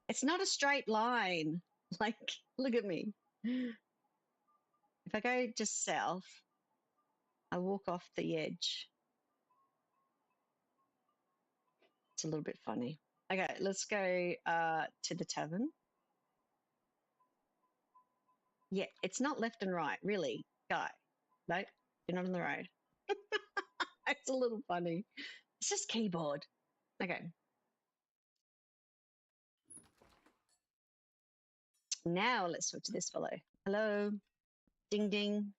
It's not a straight line. Like, look at me. If I go just south, I walk off the edge. It's a little bit funny. Okay, let's go to the tavern. Yeah, it's not left and right, really, guy. No, you're not on the road. It's a little funny. It's just keyboard. Okay. Now let's talk to this fellow. Hello. Ding, ding.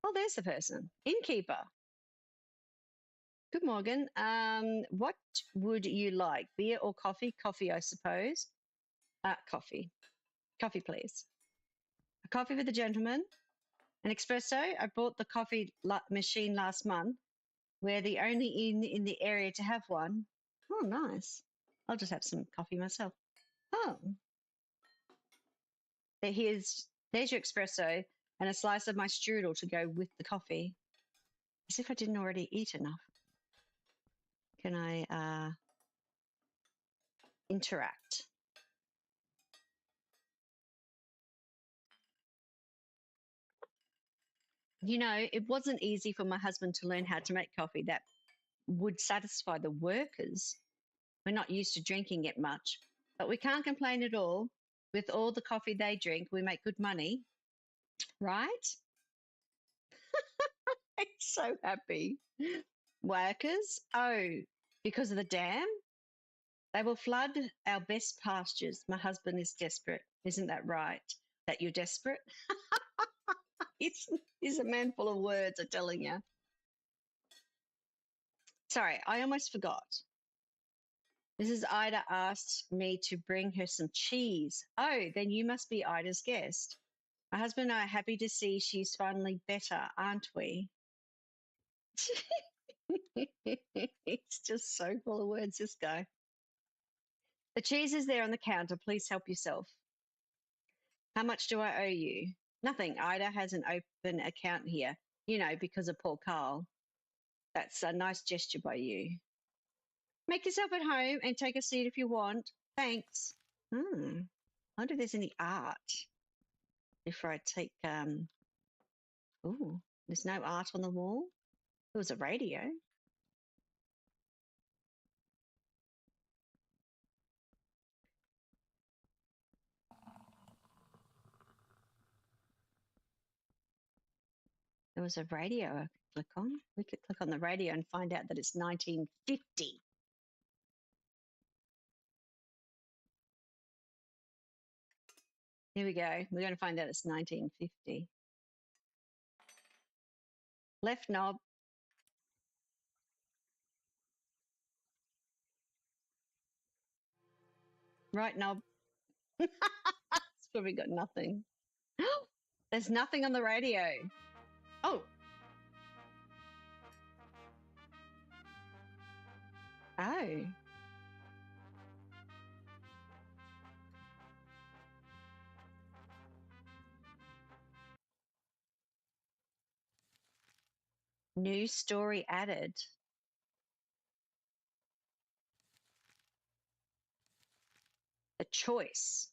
Oh, there's the person. Innkeeper. Good morning. What would you like? Beer or coffee? Coffee, I suppose. Coffee. Coffee, please. A coffee for the gentleman. An espresso. I bought the coffee machine last month. We're the only inn in the area to have one. Oh, nice. I'll just have some coffee myself. Oh, there's your espresso and a slice of my strudel to go with the coffee. As if I didn't already eat enough. Can I interact? You know, it wasn't easy for my husband to learn how to make coffee that would satisfy the workers. We're not used to drinking it much, but we can't complain at all. With all the coffee they drink, we make good money, right? I'm so happy. Workers? Oh, because of the dam? They will flood our best pastures. My husband is desperate. Isn't that right? That you're desperate? He's a man full of words, I'm telling you. Sorry, I almost forgot. Mrs. Ida asked me to bring her some cheese. Oh, then you must be Ida's guest. My husband and I are happy to see she's finally better, aren't we? It's just so full of words, this guy. The cheese is there on the counter. Please help yourself. How much do I owe you? Nothing. Ida has an open account here, you know, because of Paul Carl. That's a nice gesture by you. Make yourself at home and take a seat if you want. Thanks. I wonder if there's any art before I take. Oh, there's no art on the wall. There was a radio. There was a radio I could click on. We could click on the radio and find out that it's 1950. Here we go. We're going to find out it's 1950. Left knob. Right knob. It's probably got nothing. There's nothing on the radio. Oh. Oh. New story added. A choice.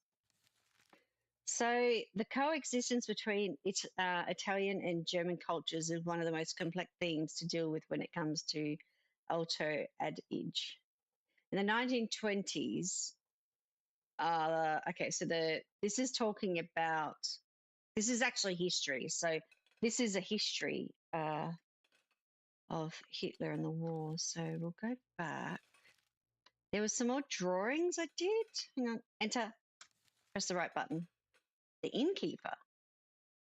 So the coexistence between Italian and German cultures is one of the most complex themes to deal with when it comes to alto adage. In the 1920s, okay, so this is talking about, this is actually history. So this is a history of Hitler and the war. So we'll go back. There was some more drawings I did. Hang on, enter, press the right button. The innkeeper.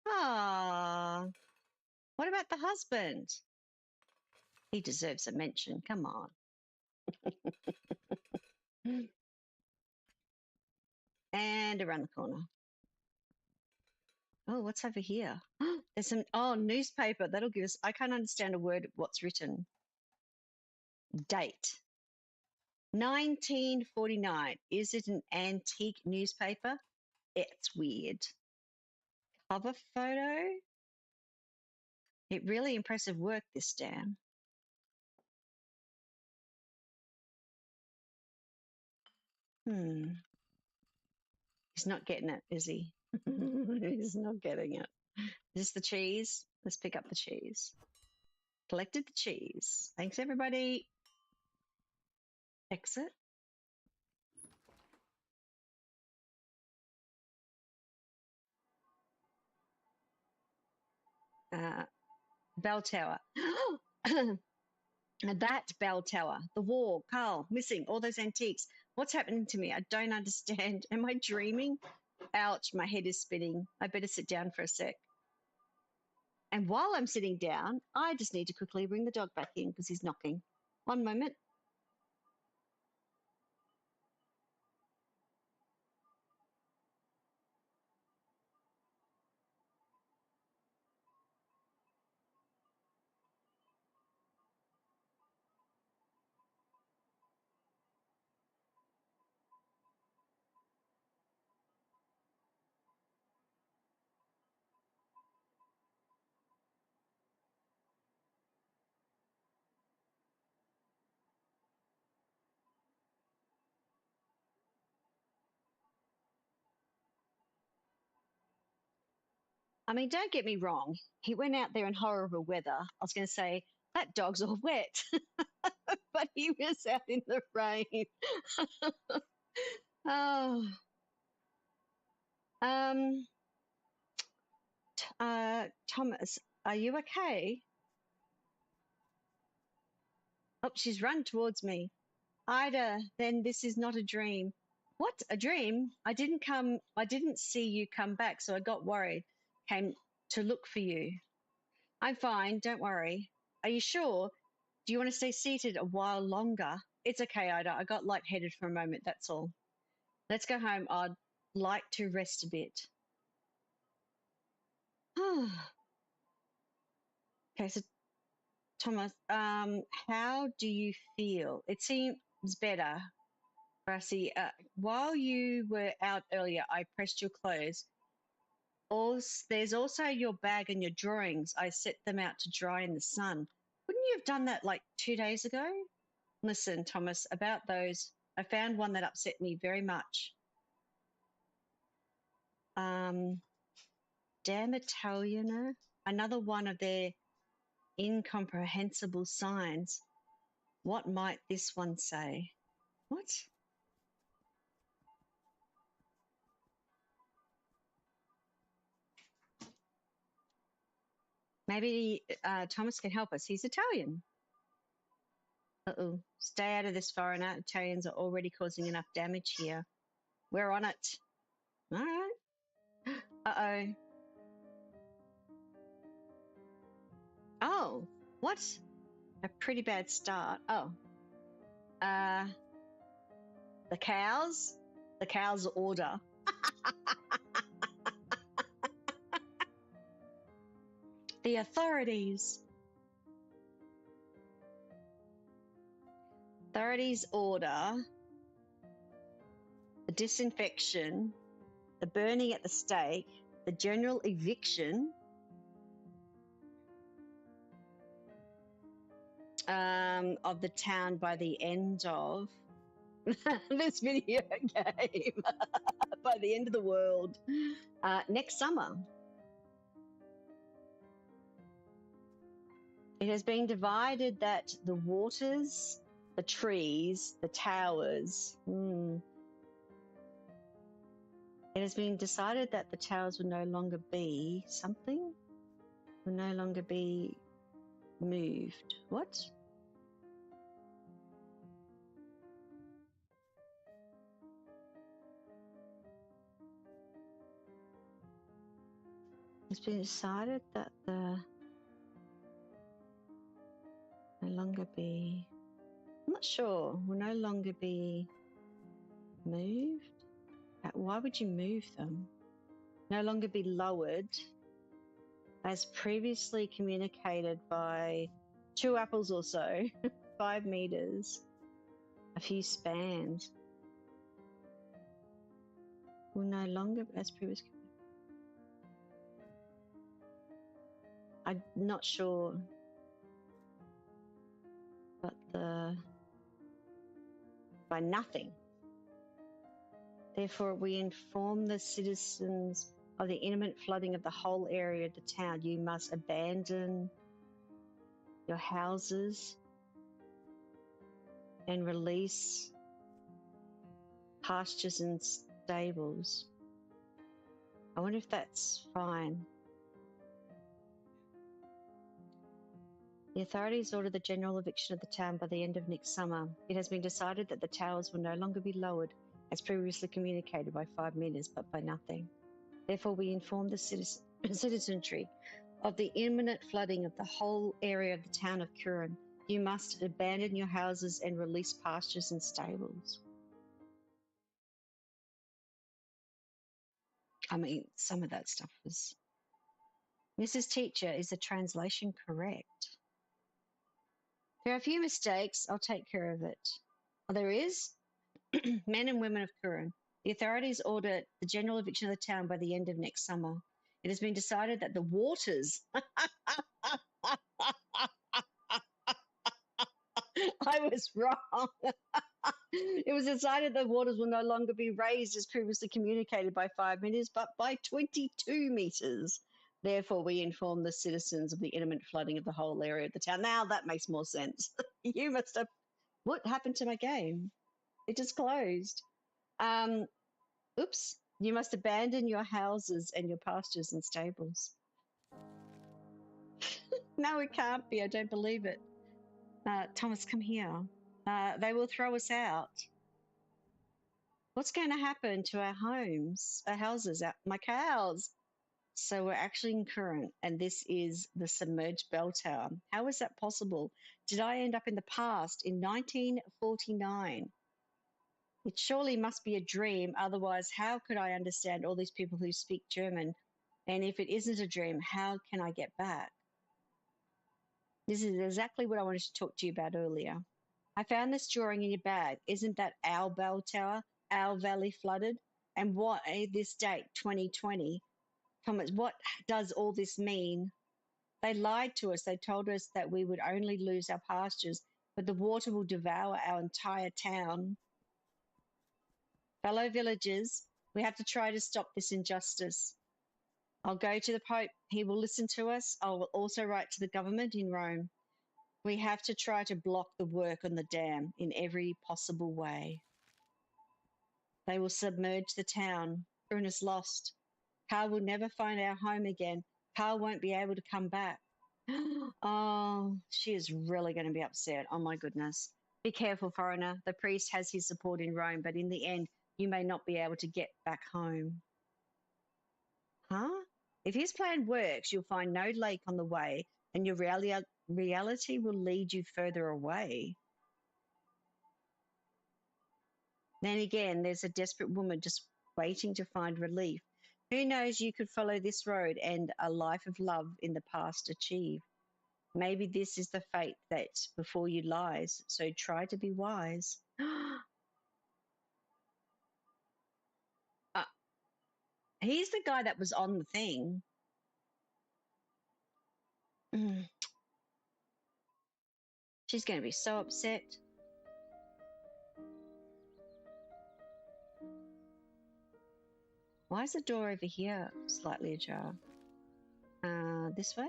Ah, what about the husband? He deserves a mention. Come on. And around the corner. Oh, what's over here? There's some, newspaper. That'll give us, I can't understand a word of what's written. Date. 1949. Is it an antique newspaper? It's weird. Cover photo. It really impressive work, this dam. He's not getting it, is he? He's not getting it. Is this the cheese? Let's pick up the cheese. Collected the cheese. Thanks, everybody. Exit. Bell tower. That bell tower, the wall, Carl, missing, all those antiques. What's happening to me? I don't understand. Am I dreaming? Ouch, my head is spinning. I better sit down for a sec. And while I'm sitting down, I just need to quickly bring the dog back in because he's knocking. One moment. I mean, don't get me wrong. He went out there in horrible weather. I was going to say, that dog's all wet, but he was out in the rain. Oh, um, Thomas, are you okay? Oh, she's run towards me. Ida, then this is not a dream. What? A dream? I didn't see you come back, so I got worried. Came to look for you. I'm fine, don't worry. Are you sure? Do you want to stay seated a while longer? It's okay, Ida. I got lightheaded for a moment, that's all. Let's go home. I'd like to rest a bit. Okay, so Thomas, how do you feel? It seems better. Brassy, while you were out earlier, I pressed your clothes. There's also your bag and your drawings. I set them out to dry in the sun. Wouldn't you have done that like 2 days ago? Listen, Thomas, about those, I found one that upset me very much. Damn Italiener, another one of their incomprehensible signs. What might this one say? What? Maybe Thomas can help us. He's Italian. Uh-oh. Stay out of this, foreigner. Italians are already causing enough damage here. We're on it. All right. Uh-oh. Oh, what? A pretty bad start. Oh. The cows? The cows order. The authorities. Authorities order the disinfection, the burning at the stake, the general eviction of the town by the end of this video game, by the end of the world, next summer. It has been divided that the waters, the trees, the towers. It has been decided that the towers will no longer be something, will no longer be moved. What? It's been decided that the no longer be, I'm not sure, will no longer be moved. Why would you move them? No longer be lowered, as previously communicated by 2 apples or so, 5 meters, a few spans. Will no longer, as previously. I'm not sure, but by nothing. Therefore, we inform the citizens of the imminent flooding of the whole area of the town. You must abandon your houses and release pastures and stables. I wonder if that's fine. The authorities ordered the general eviction of the town by the end of next summer. It has been decided that the towers will no longer be lowered, as previously communicated, by 5 meters, but by nothing. Therefore, we inform the citizenry of the imminent flooding of the whole area of the town of Curon. You must abandon your houses and release pastures and stables. I mean, some of that stuff was... Mrs. Teacher, is the translation correct? There are a few mistakes. I'll take care of it. Oh, there is? Men and women of Curon. The authorities ordered the general eviction of the town by the end of next summer. It has been decided that the waters... I was wrong. It was decided that waters will no longer be raised as previously communicated by 5 meters, but by 22 meters. Therefore, we inform the citizens of the imminent flooding of the whole area of the town. Now that makes more sense. You must have. What happened to my game? It just closed. Oops. You must abandon your houses and your pastures and stables. No, it can't be. I don't believe it. Thomas, come here. They will throw us out. What's going to happen to our homes, our houses, my cows? So we're actually in Curon, and this is the submerged bell tower. How is that possible? Did I end up in the past in 1949? It surely must be a dream. Otherwise, how could I understand all these people who speak German? And if it isn't a dream, how can I get back? This is exactly what I wanted to talk to you about earlier. I found this drawing in your bag. Isn't that our bell tower, our valley flooded? And what this date, 2020? Thomas, what does all this mean? They lied to us. They told us that we would only lose our pastures, but the water will devour our entire town. Fellow villagers, we have to try to stop this injustice. I'll go to the Pope. He will listen to us. I will also write to the government in Rome. We have to try to block the work on the dam in every possible way. They will submerge the town. Curon is lost. Carl will never find our home again. Carl won't be able to come back. Oh, she is really going to be upset. Oh, my goodness. Be careful, foreigner. The priest has his support in Rome, but in the end, you may not be able to get back home. Huh? If his plan works, you'll find no lake on the way, and your reality will lead you further away. Then again, there's a desperate woman just waiting to find relief. Who knows, you could follow this road and a life of love in the past achieve. Maybe this is the fate that before you lies, so try to be wise. He's the guy that was on the thing. She's going to be so upset. Why is the door over here slightly ajar? This way?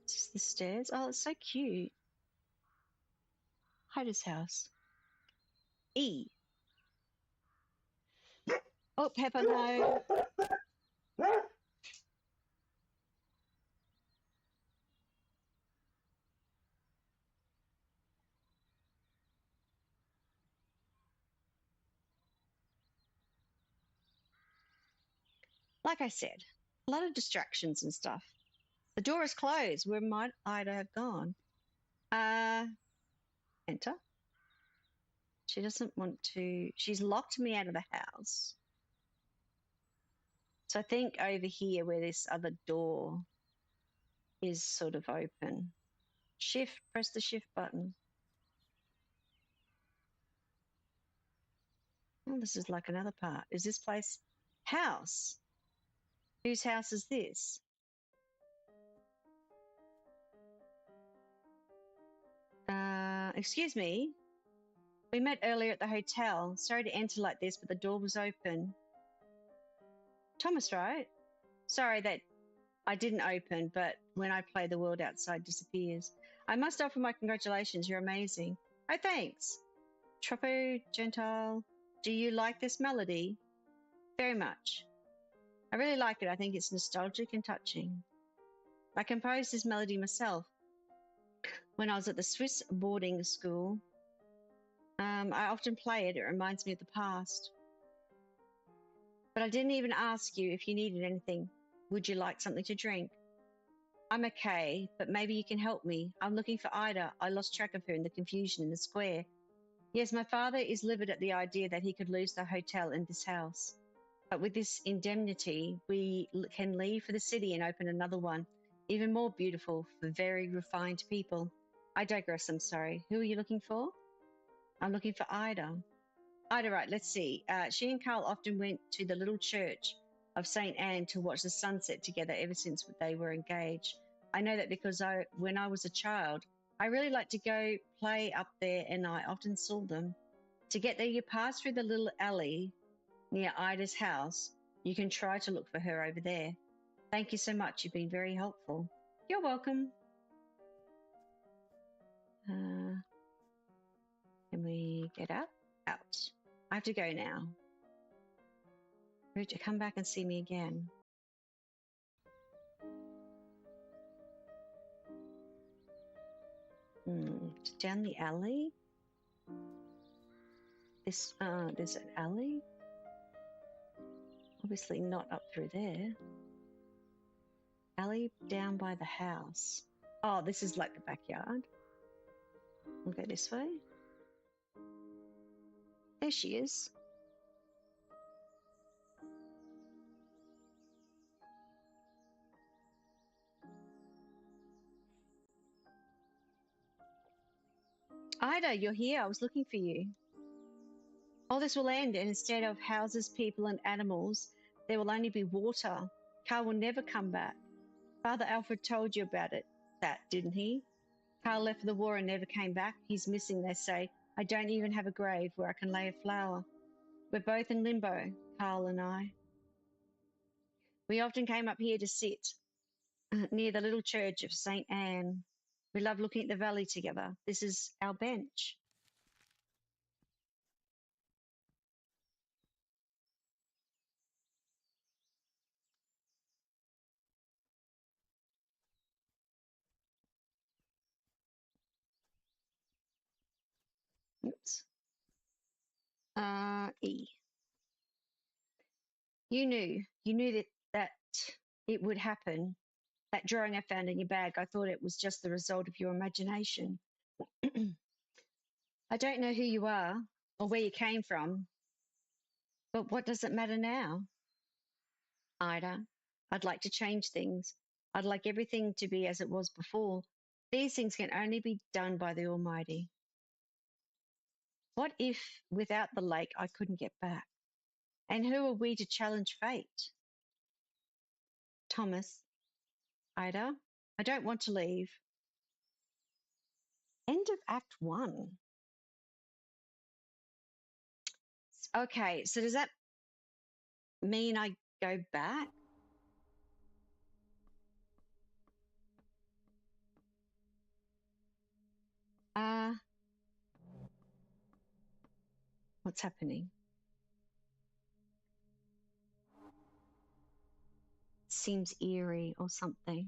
Is this the stairs? Oh, it's so cute. Hyda's house. E. Oh, Pepper, no. Like I said, a lot of distractions and stuff. The door is closed. Where might Ida have gone? Enter. She doesn't want to. She's locked me out of the house. So I think over here where this other door is sort of open. Shift, press the shift button. Oh, this is like another part. Is this place house? Whose house is this? Excuse me. We met earlier at the hotel. Sorry to enter like this, but the door was open. Thomas, right? Sorry that I didn't open, but when I play, the world outside disappears. I must offer my congratulations. You're amazing. Oh, thanks. Troppo Gentile. Do you like this melody? Very much. I really like it. I think it's nostalgic and touching. I composed this melody myself when I was at the Swiss boarding school. I often play it. It reminds me of the past. But I didn't even ask you if you needed anything. Would you like something to drink? I'm okay, but maybe you can help me. I'm looking for Ida. I lost track of her in the confusion in the square. Yes, my father is livid at the idea that he could lose the hotel and this house. But with this indemnity, we can leave for the city and open another one, even more beautiful for very refined people. I digress, I'm sorry. Who are you looking for? I'm looking for Ida. Ida, right, let's see. She and Carl often went to the little church of St. Anne to watch the sunset together ever since they were engaged. I know that because when I was a child, I really liked to go play up there and I often saw them. To get there, you pass through the little alley near Ida's house. You can try to look for her over there. Thank you so much. You've been very helpful. You're welcome. Can we get up? Out. I have to go now. To come back and see me again. Down the alley. There's an alley. Obviously not up through there. Alley down by the house. Oh, this is like the backyard. We'll go this way. There she is. Ida, you're here. I was looking for you. All this will end, and instead of houses, people, and animals, there will only be water. Carl will never come back. Father Alfred told you about that, didn't he? Carl left for the war and never came back. He's missing, they say. I don't even have a grave where I can lay a flower. We're both in limbo, Carl and I. We often came up here to sit near the little church of St. Anne. We love looking at the valley together. This is our bench. Oops. E. You knew that it would happen. That drawing I found in your bag, I thought it was just the result of your imagination. I don't know who you are or where you came from, but what does it matter now? Ida, I'd like to change things. I'd like everything to be as it was before. These things can only be done by the Almighty. What if without the lake I couldn't get back? And who are we to challenge fate? Thomas, Ida, I don't want to leave. End of Act 1. Okay, so does that mean I go back? What's happening? Seems eerie or something.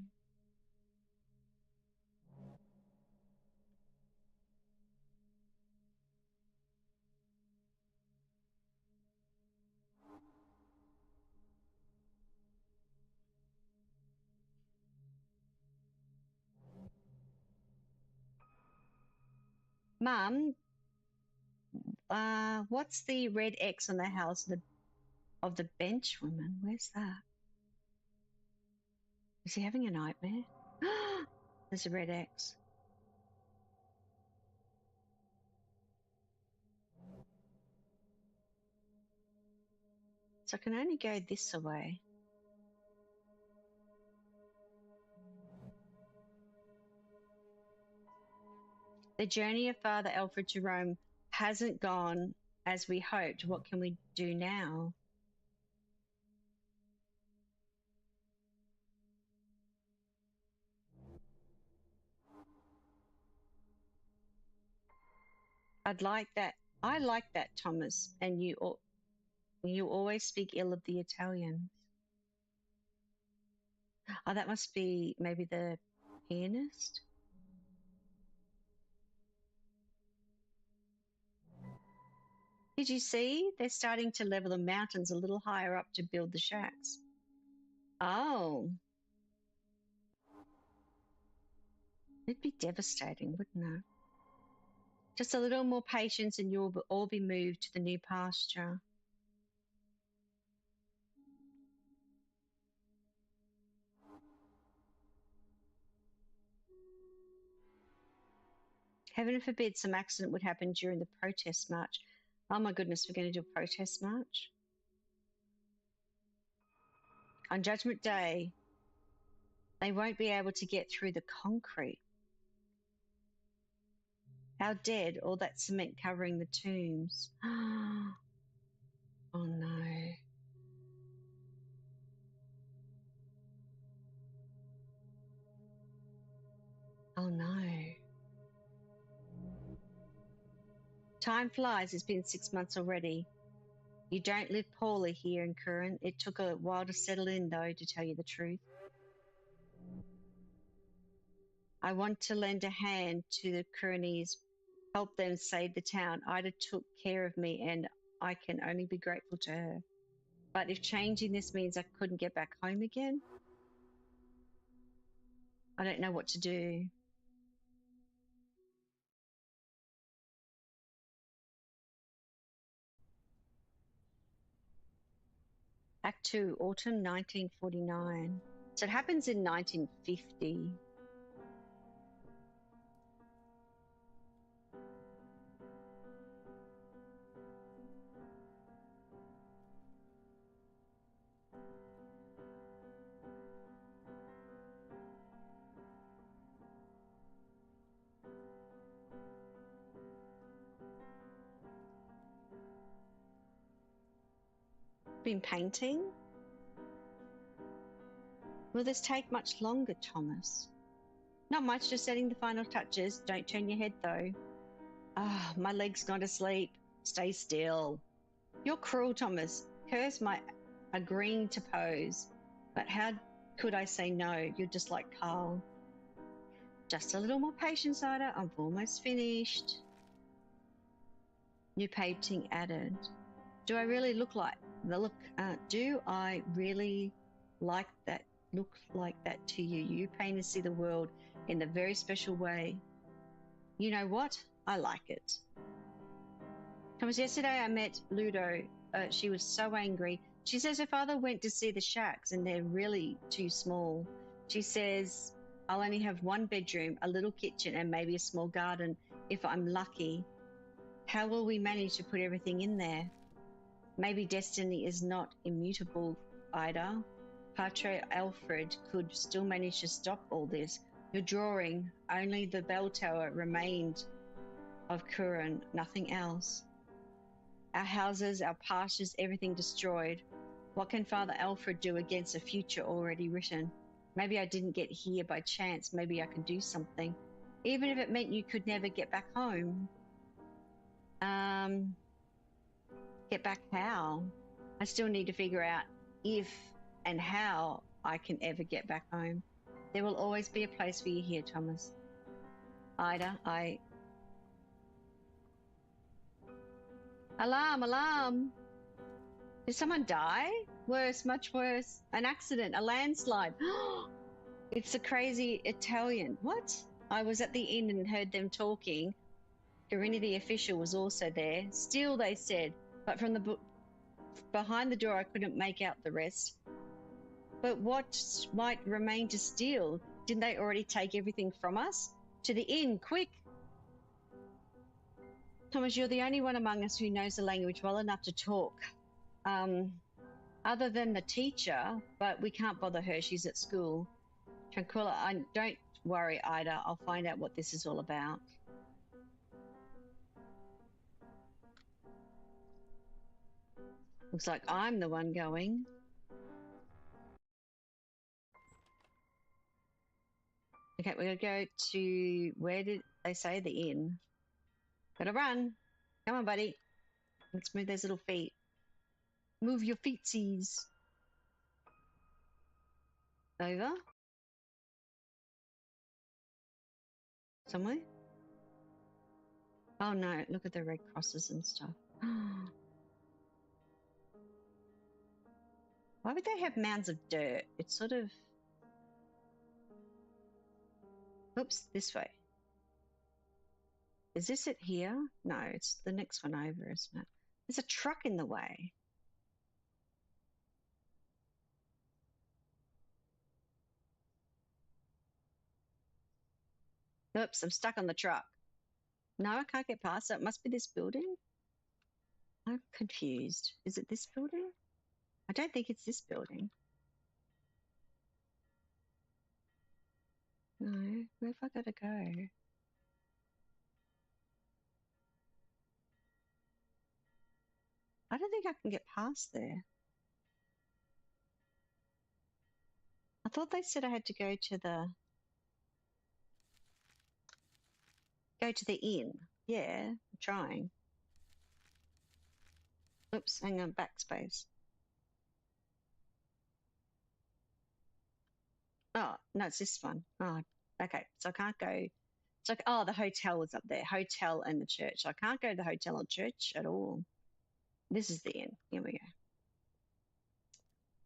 Mum, what's the red X on the house of the bench woman? Where's that? Is he having a nightmare? There's a red X. So I can only go this way. The journey of Father Alfred to Rome hasn't gone as we hoped. What can we do now? I like that, Thomas, and you always speak ill of the Italians. Oh, that must be maybe the pianist. Did you see? They're starting to level the mountains a little higher up to build the shacks. Oh. It'd be devastating, wouldn't it? Just a little more patience and you'll all be moved to the new pasture. Heaven forbid some accident would happen during the protest march. Oh my goodness, we're going to do a protest march? On Judgment Day, they won't be able to get through the concrete. Our dead, all that cement covering the tombs. Oh no. Oh no. Time flies. It's been 6 months already. You don't live poorly here in Curon. It took a while to settle in, though, to tell you the truth. I want to lend a hand to the Curonese, help them save the town. Ida took care of me, and I can only be grateful to her. But if changing this means I couldn't get back home again, I don't know what to do. Act 2, autumn 1949. So it happens in 1950. Been painting? Will this take much longer, Thomas? Not much, just setting the final touches. Don't turn your head, though. Ah, my leg's gone to sleep. Stay still. You're cruel, Thomas. Curse my agreeing to pose. But how could I say no? You're just like Carl. Just a little more patience, Ida. I'm almost finished. New painting added. Do I really look like the look? Do I really like that? Look like that to you? You painters see the world in a very special way. You know what? I like it. Thomas, yesterday I met Ludo. She was so angry. She says her father went to see the shacks and they're really too small. She says I'll only have one bedroom, a little kitchen, and maybe a small garden if I'm lucky. How will we manage to put everything in there? Maybe destiny is not immutable, Ida. Patre Alfred could still manage to stop all this. Your drawing, only the bell tower remained of Curon, nothing else. Our houses, our pastures, everything destroyed. What can Father Alfred do against a future already written? Maybe I didn't get here by chance. Maybe I can do something. Even if it meant you could never get back home. Get back how? I still need to figure out if and how I can ever get back home. There will always be a place for you here, Thomas. Ida, Alarm, alarm! Did someone die? Worse, much worse. An accident, a landslide. It's a crazy Italian. What? I was at the inn and heard them talking. Garini, the official, was also there. Still, they said, but from the behind the door I couldn't make out the rest. But what might remain to steal? Didn't they already take everything from us? To the inn, quick! Thomas, you're the only one among us who knows the language well enough to talk. Other than the teacher, but we can't bother her, she's at school. Tranquilla, don't worry, Ida, I'll find out what this is all about. Looks like I'm the one going. Okay, we're gonna go to, where did they say the inn? Gotta run. Come on, buddy. Let's move those little feet. Move your feetsies. Over. Somewhere? Oh no, look at the red crosses and stuff. Why would they have mounds of dirt? It's sort of... Oops, this way. Is this it here? No, it's the next one over, isn't it? There's a truck in the way. Oops, I'm stuck on the truck. No, I can't get past it. It must be this building. I'm confused. Is it this building? I don't think it's this building. No, where have I got to go? I don't think I can get past there. I thought they said I had to go to the inn. Yeah, I'm trying. Oops, hang on, backspace. Oh, no, it's this one. Oh, okay. So I can't go. So, oh, the hotel was up there. Hotel and the church. I can't go to the hotel or church at all. This is the inn. Here we go.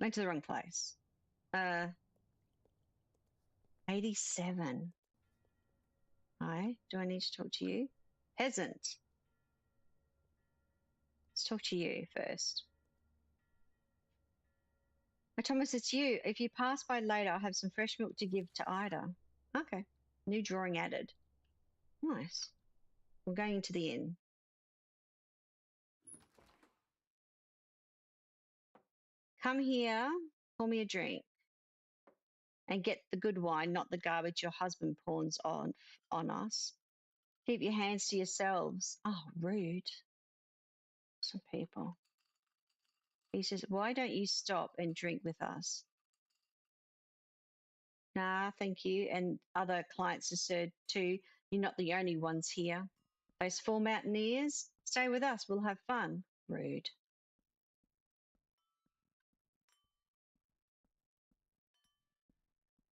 Went to the wrong place. 87. Hi, do I need to talk to you? Peasant. Let's talk to you first. Oh, Thomas, it's you. If you pass by later, I'll have some fresh milk to give to Ida. Okay. New drawing added. Nice. We're going into the inn. Come here, pour me a drink, and get the good wine, not the garbage your husband pawns on us. Keep your hands to yourselves. Oh, rude. Some people. He says, why don't you stop and drink with us? Nah, thank you. And other clients have said too, you're not the only ones here. Those 4 mountaineers, stay with us. We'll have fun. Rude.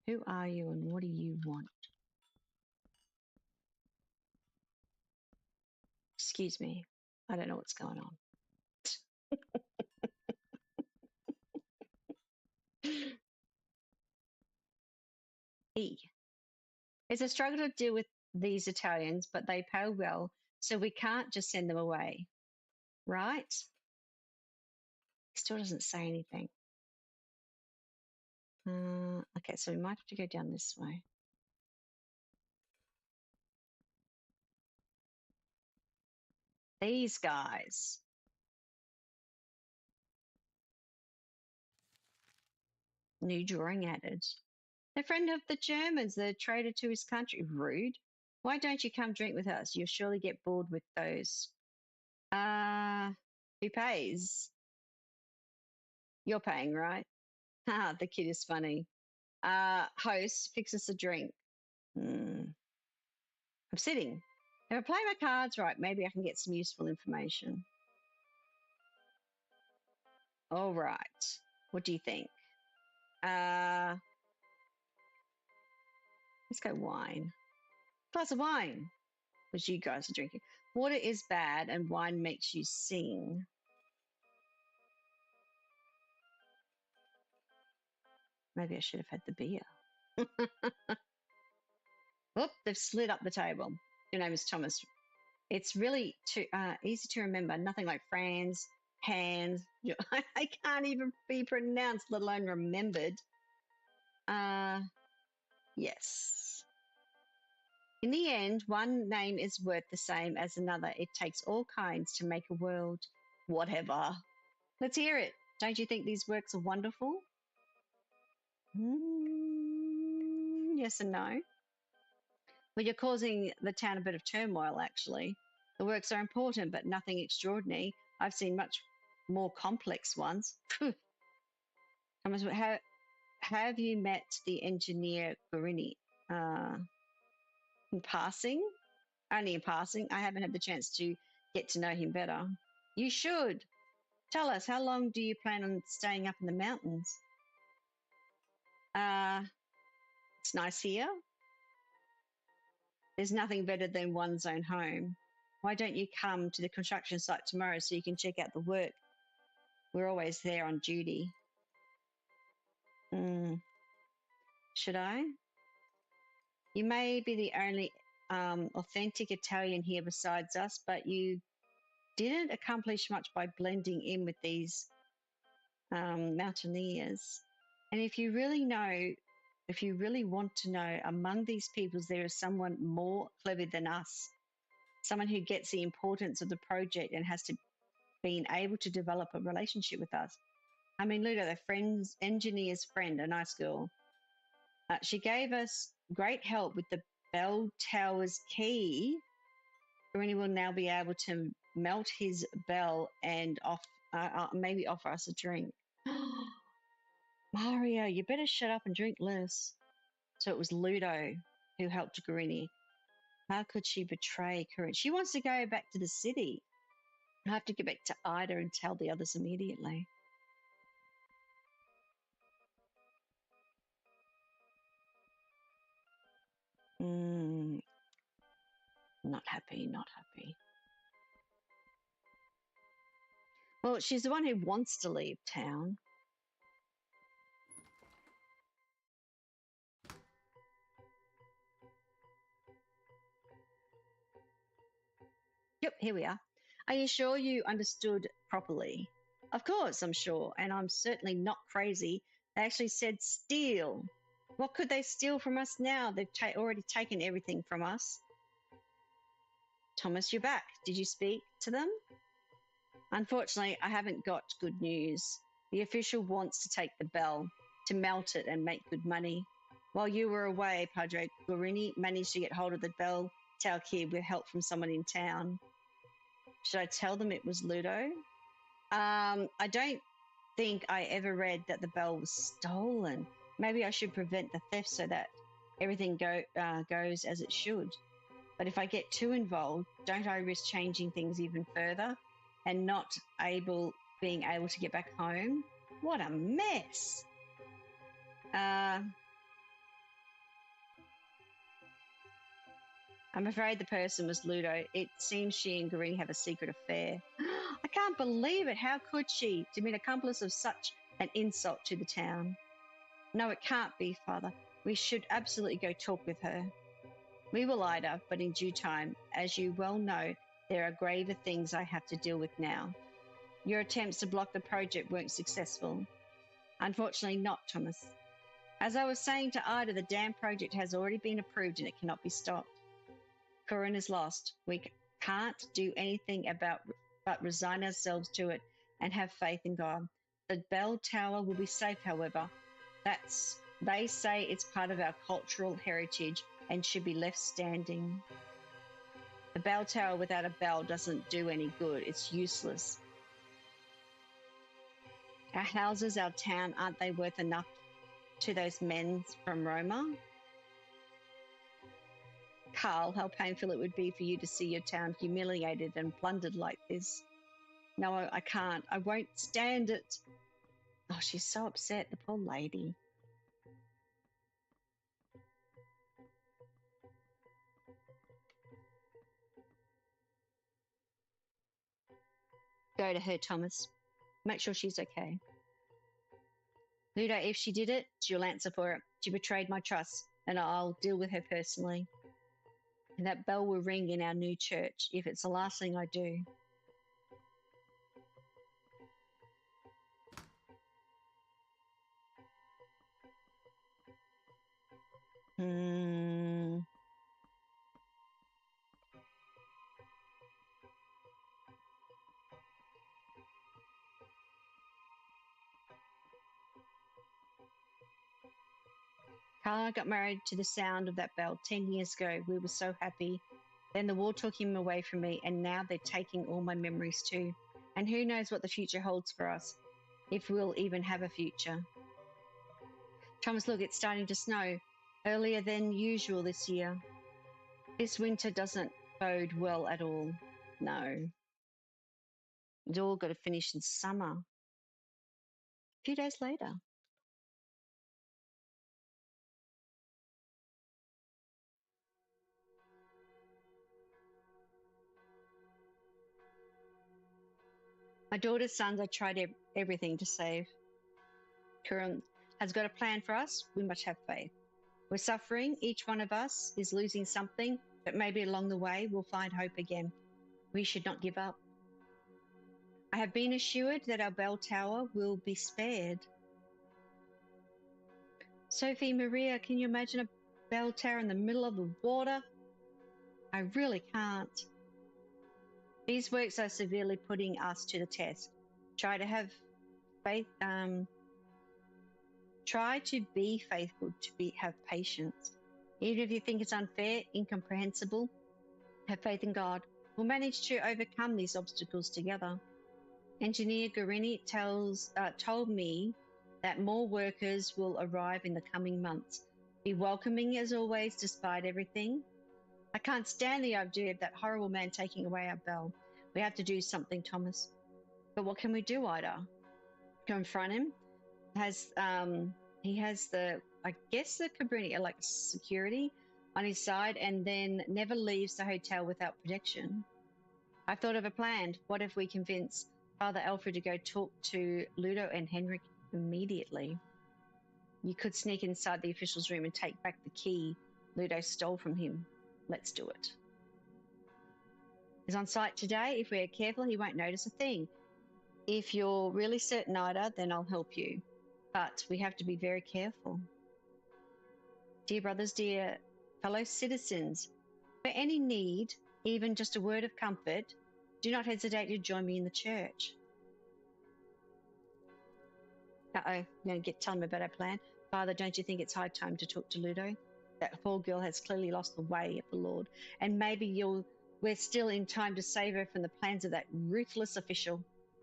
Who are you and what do you want? Excuse me. I don't know what's going on. E. It's a struggle to deal with these Italians, but they pay well, so we can't just send them away. Right? Still doesn't say anything. Okay, so we might have to go down this way. These guys. New drawing added. A friend of the Germans, the traitor to his country. Rude. Why don't you come drink with us? You'll surely get bored with those. Who pays? You're paying, right? Ha, the kid is funny. Host, fix us a drink. I'm sitting. If I play my cards right, maybe I can get some useful information. All right. What do you think? Let's go wine. Glass of wine, which you guys are drinking. Water is bad and wine makes you sing. Maybe I should have had the beer. Oop, they've slid up the table. Your name is Thomas. It's really too easy to remember. Nothing like Franz, Hans. I can't even be pronounced, let alone remembered. Yes. In the end, one name is worth the same as another. It takes all kinds to make a world. Whatever. Let's hear it. Don't you think these works are wonderful? Yes and no. Well, you're causing the town a bit of turmoil, actually. The works are important, but nothing extraordinary. I've seen much more complex ones. Thomas, how have you met the engineer Guarini? In passing? Only in passing. I haven't had the chance to get to know him better. You should. Tell us, how long do you plan on staying up in the mountains? It's nice here. There's nothing better than one's own home. Why don't you come to the construction site tomorrow so you can check out the work? We're always there on duty. Should I? You may be the only authentic Italian here besides us, but you didn't accomplish much by blending in with these mountaineers. And if you really want to know, among these peoples, there is someone more clever than us, someone who gets the importance of the project and has been able to develop a relationship with us. I mean, Ludo, the engineer's friend, a nice girl. She gave us great help with the bell tower's key. Rini will now be able to melt his bell and off maybe offer us a drink. Mario, you better shut up and drink less. So it was Ludo who helped Gurini. How could she betray Corinne? She wants to go back to the city. I have to get back to Ida and tell the others immediately. Not happy, not happy. Well, she's the one who wants to leave town. Yep, here we are. Are you sure you understood properly? Of course, I'm sure, and I'm certainly not crazy. They actually said steal. What could they steal from us now? They've already taken everything from us. Thomas, you're back. Did you speak to them? Unfortunately, I haven't got good news. The official wants to take the bell, to melt it and make good money. While you were away, Padre Gurini managed to get hold of the bell tower key with help from someone in town. Should I tell them it was Ludo? I don't think I ever read that the bell was stolen. Maybe I should prevent the theft so that everything goes as it should. But if I get too involved, don't I risk changing things even further and not being able to get back home? What a mess. I'm afraid the person was Ludo. It seems she and Gurini have a secret affair. I can't believe it. How could she? To be an accomplice of such an insult to the town. No, it can't be, Father. We should absolutely go talk with her. We will, Ida, but in due time. As you well know, there are graver things I have to deal with now. Your attempts to block the project weren't successful. Unfortunately not, Thomas. As I was saying to Ida, the damn project has already been approved and it cannot be stopped. Curon is lost. We can't do anything but resign ourselves to it and have faith in God. The bell tower will be safe, however. They say it's part of our cultural heritage and should be left standing. The bell tower without a bell doesn't do any good. It's useless. Our houses, our town, aren't they worth enough to those men from Roma? Carl, how painful it would be for you to see your town humiliated and plundered like this. No, I can't. I won't stand it. Oh, she's so upset, the poor lady. Go to her, Thomas. Make sure she's okay. Ludo, if she did it, she'll answer for it. She betrayed my trust, and I'll deal with her personally. And that bell will ring in our new church if it's the last thing I do. Carl got married to the sound of that bell 10 years ago. We were so happy. Then the war took him away from me, and now they're taking all my memories too. And who knows what the future holds for us, if we'll even have a future. Thomas, look, it's starting to snow, earlier than usual this year. This winter doesn't bode well at all. No. It's all got to finish in summer. A few days later. My daughter's sons, I tried everything to save. Curon has got a plan for us. We must have faith. We're suffering. Each one of us is losing something, but maybe along the way we'll find hope again. We should not give up. I have been assured that our bell tower will be spared. Sophie, Maria, can you imagine a bell tower in the middle of the water? I really can't. These works are severely putting us to the test. Try to have faith. Try to be faithful, have patience. Even if you think it's unfair, incomprehensible, have faith in God. We'll manage to overcome these obstacles together. Engineer Gurini told me that more workers will arrive in the coming months. Be welcoming as always, despite everything. I can't stand the idea of that horrible man taking away our bell. We have to do something, Thomas. But what can we do, Ida? Confront him? He has the, I guess, the Cabrini, like security on his side, and then never leaves the hotel without protection. I've thought of a plan. What if we convince Father Alfred to go talk to Ludo and Henrik immediately? You could sneak inside the official's room and take back the key Ludo stole from him. Let's do it. He's on site today. If we're careful, he won't notice a thing. If you're really certain, Ida, then I'll help you. But we have to be very careful. Dear brothers, dear fellow citizens, for any need, even just a word of comfort, do not hesitate to join me in the church. Uh-oh, I'm going to tell him about our plan. Father, don't you think it's high time to talk to Ludo? That poor girl has clearly lost the way of the Lord, and maybe we're still in time to save her from the plans of that ruthless official.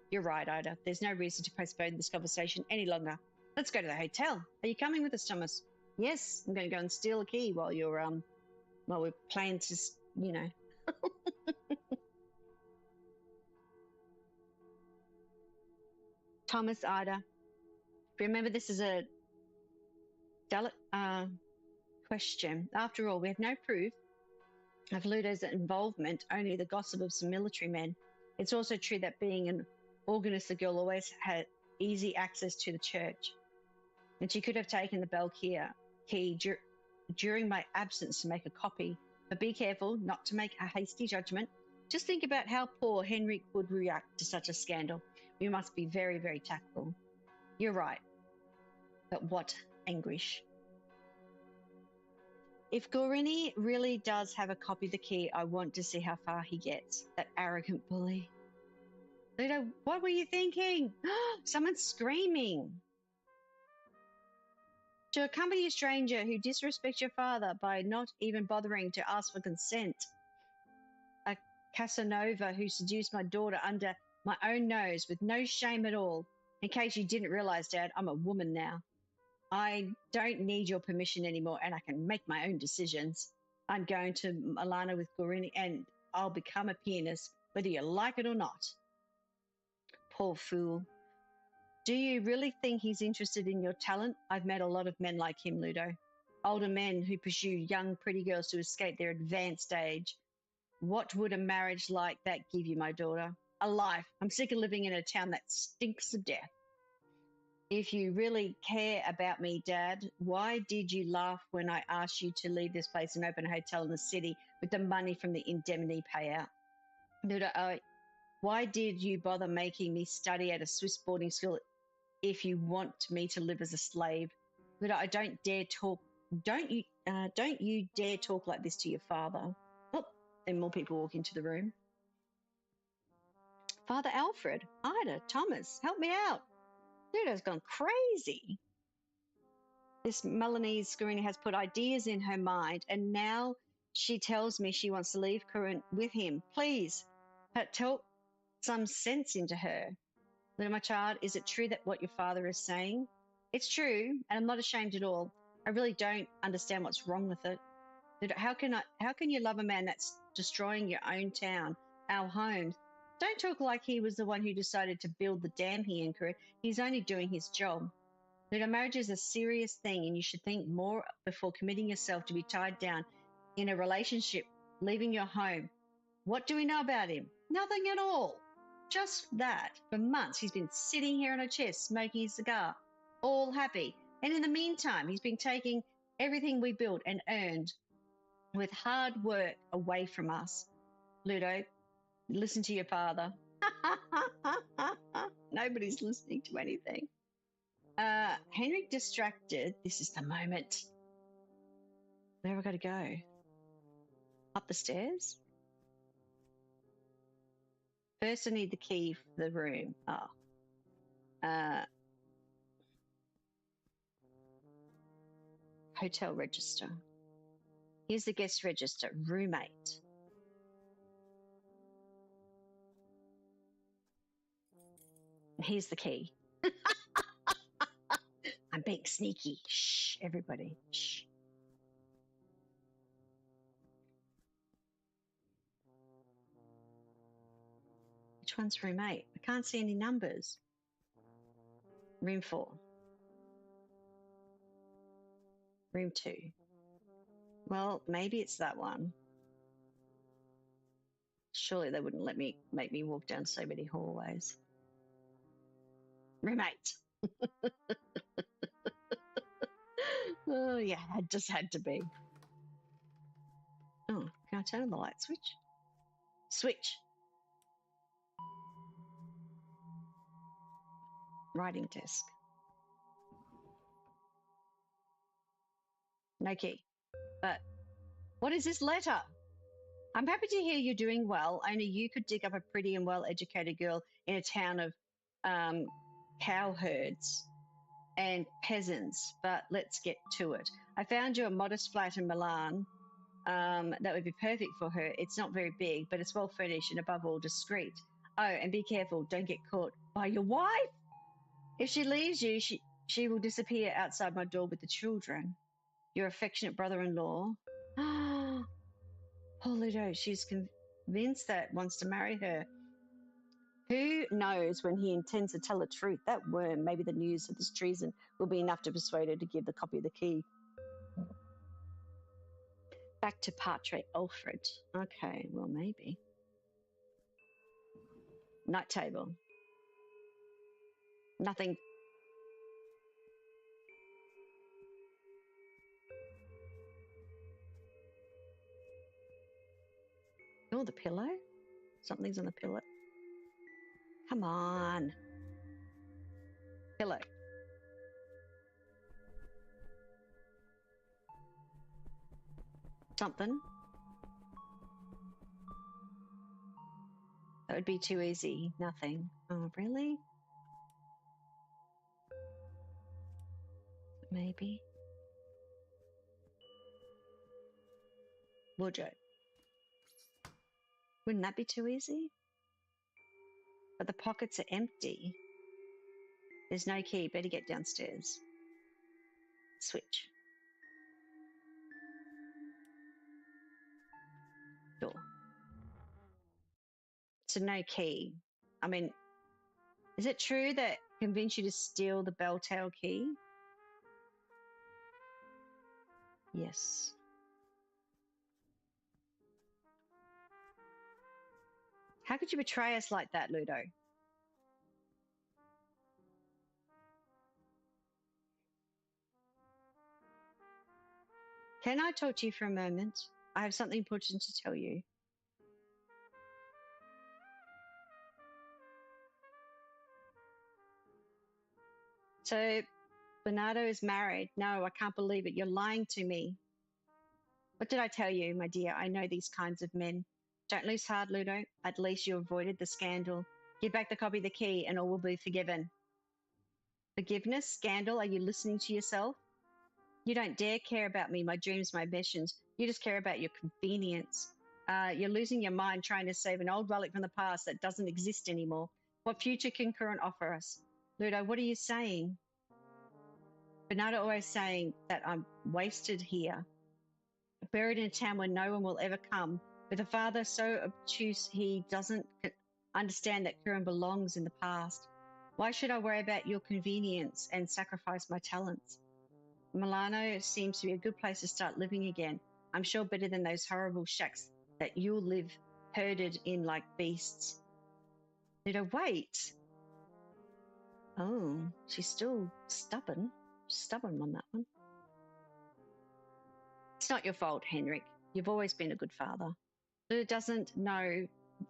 You're right, Ida. There's no reason to postpone this conversation any longer. Let's go to the hotel. Are you coming with us, Thomas? Yes, I'm going to go and steal a key while we're playing to, you know. Thomas, Ida, remember this is a delicate question. After all, we have no proof of Ludo's involvement, only the gossip of some military men. It's also true that being an organist, the girl always had easy access to the church, and she could have taken the bell key during my absence to make a copy. But be careful not to make a hasty judgment. Just think about how poor Henrik would react to such a scandal. We must be very, very tactful. You're right. But what anguish. If Gurini really does have a copy of the key, I want to see how far he gets. That arrogant bully. Ludo, what were you thinking? Someone's screaming. To accompany a stranger who disrespects your father by not even bothering to ask for consent. A Casanova who seduced my daughter under my own nose with no shame at all. In case you didn't realize, Dad, I'm a woman now. I don't need your permission anymore, and I can make my own decisions. I'm going to Milano with Gurini, and I'll become a pianist, whether you like it or not. Poor fool. Do you really think he's interested in your talent? I've met a lot of men like him, Ludo. Older men who pursue young, pretty girls to escape their advanced age. What would a marriage like that give you, my daughter? A life. I'm sick of living in a town that stinks of death. If you really care about me, Dad, why did you laugh when I asked you to leave this place and open a hotel in the city with the money from the indemnity payout? Ludo, why did you bother making me study at a Swiss boarding school if you want me to live as a slave? Ludo, I don't dare talk. Don't you dare talk like this to your father. Oh, and more people walk into the room. Father Alfred, Ida, Thomas, help me out. Ludo's gone crazy. This Milanese Gurini has put ideas in her mind, and now she tells me she wants to leave Curon with him. Please, talk some sense into her. Ludo, my child, is it true that what your father is saying? It's true, and I'm not ashamed at all. I really don't understand what's wrong with it. Ludo, how can you love a man that's destroying your own town, our homes? Don't talk like he was the one who decided to build the dam here in Korea. He's only doing his job. Ludo, marriage is a serious thing, and you should think more before committing yourself to be tied down in a relationship, leaving your home. What do we know about him? Nothing at all. Just that, for months, he's been sitting here in a chair, smoking his cigar, all happy. And in the meantime, he's been taking everything we built and earned with hard work away from us. Ludo, listen to your father. Nobody's listening to anything. Henrik distracted. This is the moment. Where have I got to go? Up the stairs? First, I need the key for the room. Hotel register. Here's the guest register. Room 8. Here's the key. I'm being sneaky. Shh, everybody. Shh. Which one's room 8? I can't see any numbers. Room 4. Room 2. Well, maybe it's that one. Surely they wouldn't let me make me walk down so many hallways. Room 8. Oh, yeah, it just had to be. Oh, can I turn on the light switch? Switch. Writing desk. No key. But what is this letter? I'm happy to hear you're doing well. Only you could dig up a pretty and well-educated girl in a town of cowherds and peasants. But let's get to it. I found you a modest flat in Milan. That would be perfect for her. It's not very big, but it's well furnished and above all discreet. Oh, and be careful. Don't get caught by your wife. If she leaves you, she will disappear outside my door with the children. Your affectionate brother-in-law. Poor Ludo, she's convinced that wants to marry her. Who knows when he intends to tell the truth? That worm, maybe the news of this treason will be enough to persuade her to give the copy of the key. Back to Portrait Alfred. Okay, well, maybe. Night table. Nothing. Oh, the pillow? Something's on the pillow. Come on. Pillow. Something. That would be too easy. Nothing. Oh, really? Maybe. Wardrobe. Wouldn't that be too easy? But the pockets are empty. There's no key. Better get downstairs. Switch. Door. So no key. I mean, is it true that convinced you to steal the bell-tail key? Yes. How could you betray us like that, Ludo? Can I talk to you for a moment? I have something important to tell you. So, Bernardo is married. No, I can't believe it. You're lying to me. What did I tell you, my dear? I know these kinds of men. Don't lose heart, Ludo. At least you avoided the scandal. Give back the copy of the key and all will be forgiven. Forgiveness? Scandal? Are you listening to yourself? You don't dare care about me, my dreams, my ambitions. You just care about your convenience. You're losing your mind trying to save an old relic from the past that doesn't exist anymore. What future can Curon offer us? Ludo, what are you saying? Bernardo always saying that I'm wasted here, buried in a town where no one will ever come, with a father so obtuse he doesn't understand that Curon belongs in the past. Why should I worry about your convenience and sacrifice my talents? Milano seems to be a good place to start living again. I'm sure better than those horrible shacks that you'll live herded in like beasts. Ludo, wait. Oh, she's still stubborn. Stubborn on that one. It's not your fault, Henrik. You've always been a good father. Ludo doesn't know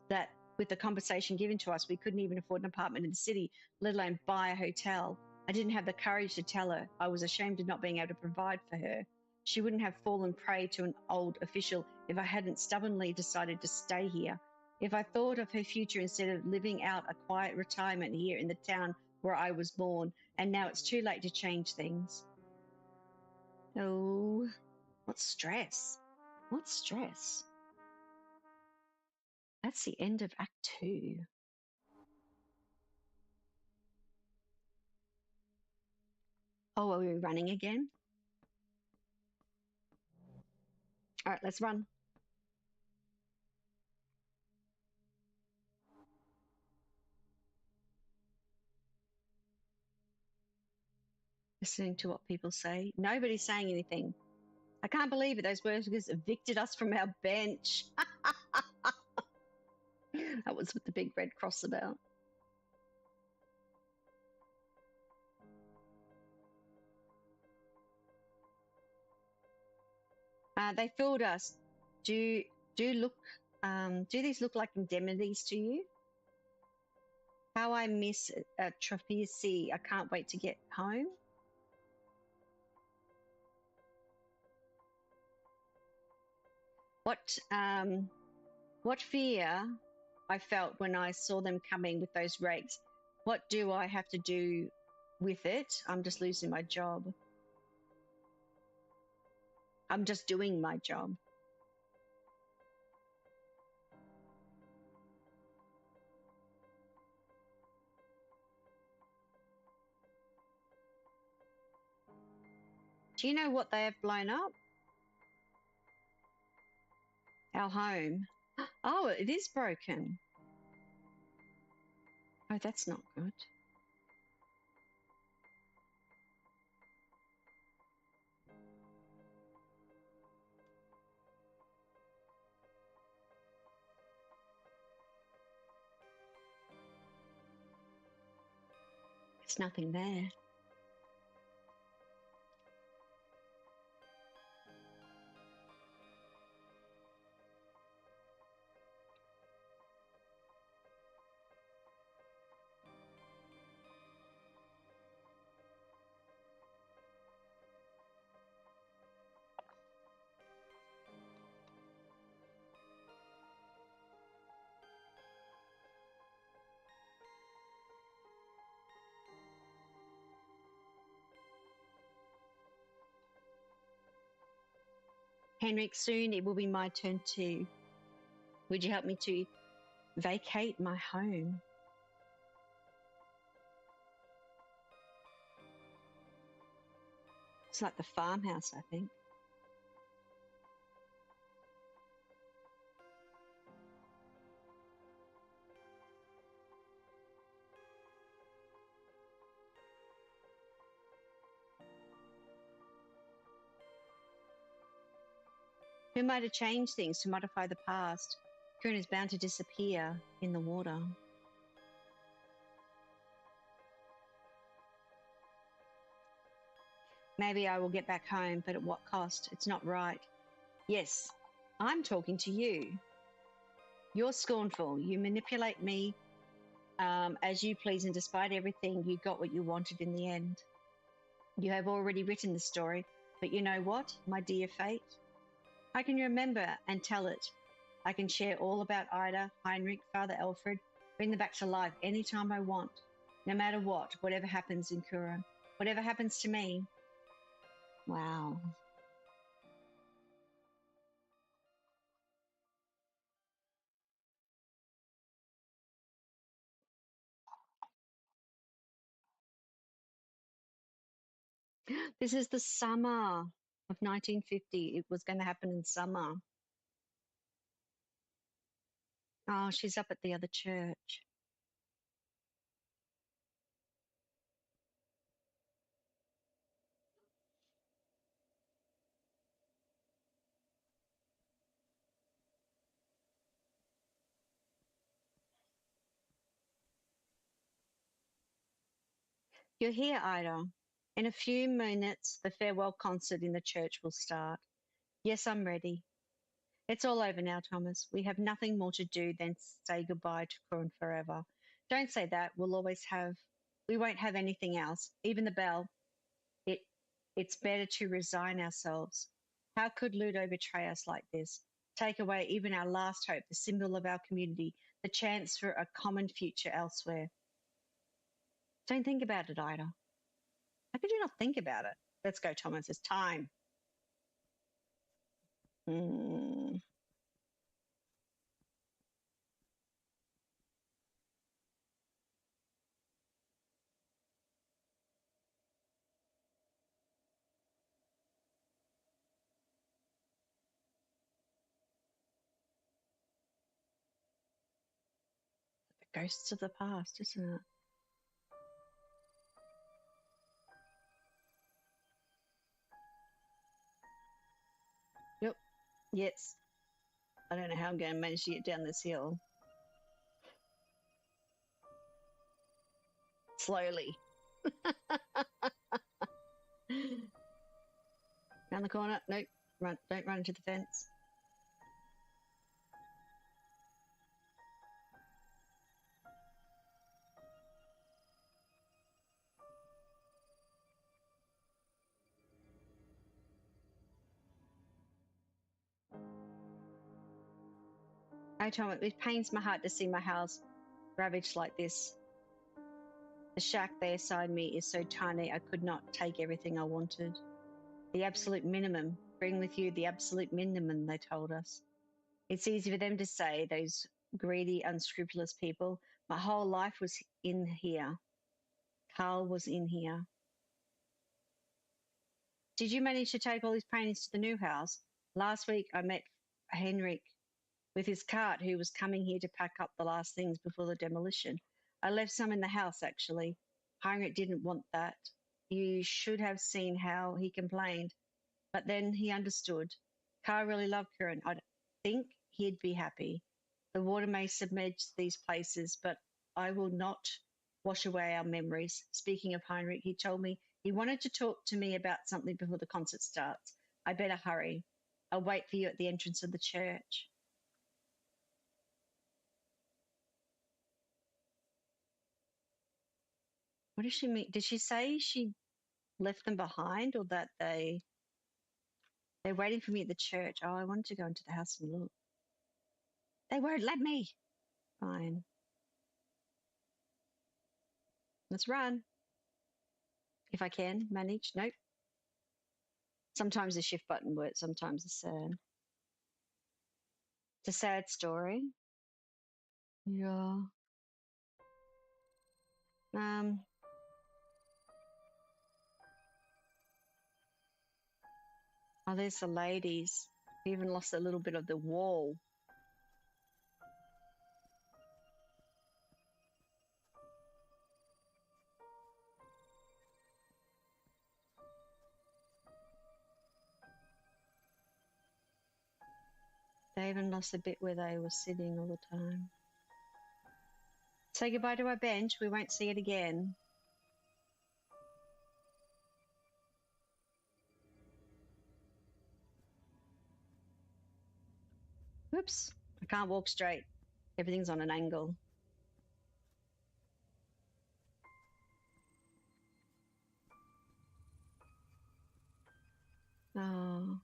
that with the compensation given to us, we couldn't even afford an apartment in the city, let alone buy a hotel. I didn't have the courage to tell her. I was ashamed of not being able to provide for her. She wouldn't have fallen prey to an old official if I hadn't stubbornly decided to stay here. If I thought of her future instead of living out a quiet retirement here in the town where I was born, and now it's too late to change things. Oh, what stress? What stress? That's the end of Act 2. Oh, are we running again? All right, let's run. Listening to what people say. Nobody's saying anything. I can't believe it. Those workers evicted us from our bench. That was what the big red cross about. They fooled us. Do these look like indemnities to you? How I miss Trapeze Sea. I can't wait to get home. What fear I felt when I saw them coming with those rakes. What do I have to do with it? I'm just losing my job. I'm just doing my job. Do you know what they have blown up? Our home. Oh, it is broken. Oh, that's not good. There's nothing there. Henrik, soon it will be my turn too. Would you help me to vacate my home? It's like the farmhouse, I think. Who might have changed things to modify the past? Curon is bound to disappear in the water. Maybe I will get back home, but at what cost? It's not right. Yes, I'm talking to you. You're scornful. You manipulate me as you please, and despite everything, you got what you wanted in the end. You have already written the story, but you know what, my dear fate? I can remember and tell it. I can share all about Ida, Heinrich, Father Alfred, bring them back to life anytime I want, no matter what, whatever happens in Curon, whatever happens to me. Wow. This is the summer of 1950. It was going to happen in summer. Oh, she's up at the other church. You're here, Ida. In a few minutes, the farewell concert in the church will start. Yes, I'm ready. It's all over now, Thomas. We have nothing more to do than say goodbye to Curon forever. Don't say that. We won't have anything else. Even the bell. It's better to resign ourselves. How could Ludo betray us like this? Take away even our last hope, the symbol of our community, the chance for a common future elsewhere. Don't think about it, Ida. How could you not think about it? Let's go, Thomas. It's time. Mm. Ghosts of the past, isn't it? Yep. Yes. I don't know how I'm going to manage to get down this hill. Slowly. Round the corner. Nope. Run. Don't run into the fence. I told him, it pains my heart to see my house ravaged like this. The shack there beside me is so tiny I could not take everything I wanted. The absolute minimum. Bring with you the absolute minimum, they told us. It's easy for them to say, those greedy, unscrupulous people. My whole life was in here. Carl was in here. Did you manage to take all his paintings to the new house? Last week I met Henrik with his cart who was coming here to pack up the last things before the demolition. I left some in the house, actually. Heinrich didn't want that. You should have seen how he complained. But then he understood. Carl really loved Curon. I think he'd be happy. The water may submerge these places, but I will not wash away our memories. Speaking of Heinrich, he told me he wanted to talk to me about something before the concert starts. I better hurry. I'll wait for you at the entrance of the church. What does she mean? Did she say she left them behind or that they're waiting for me at the church? Oh, I wanted to go into the house and look. They won't let me. Fine. Let's run. If I can manage. Nope. Sometimes the shift button works, sometimes it's sad. It's a sad story. Yeah. Oh, there's the ladies. We even lost a little bit of the wall. They even lost the bit where they were sitting all the time. Say goodbye to our bench. We won't see it again. Whoops. I can't walk straight. Everything's on an angle. Oh.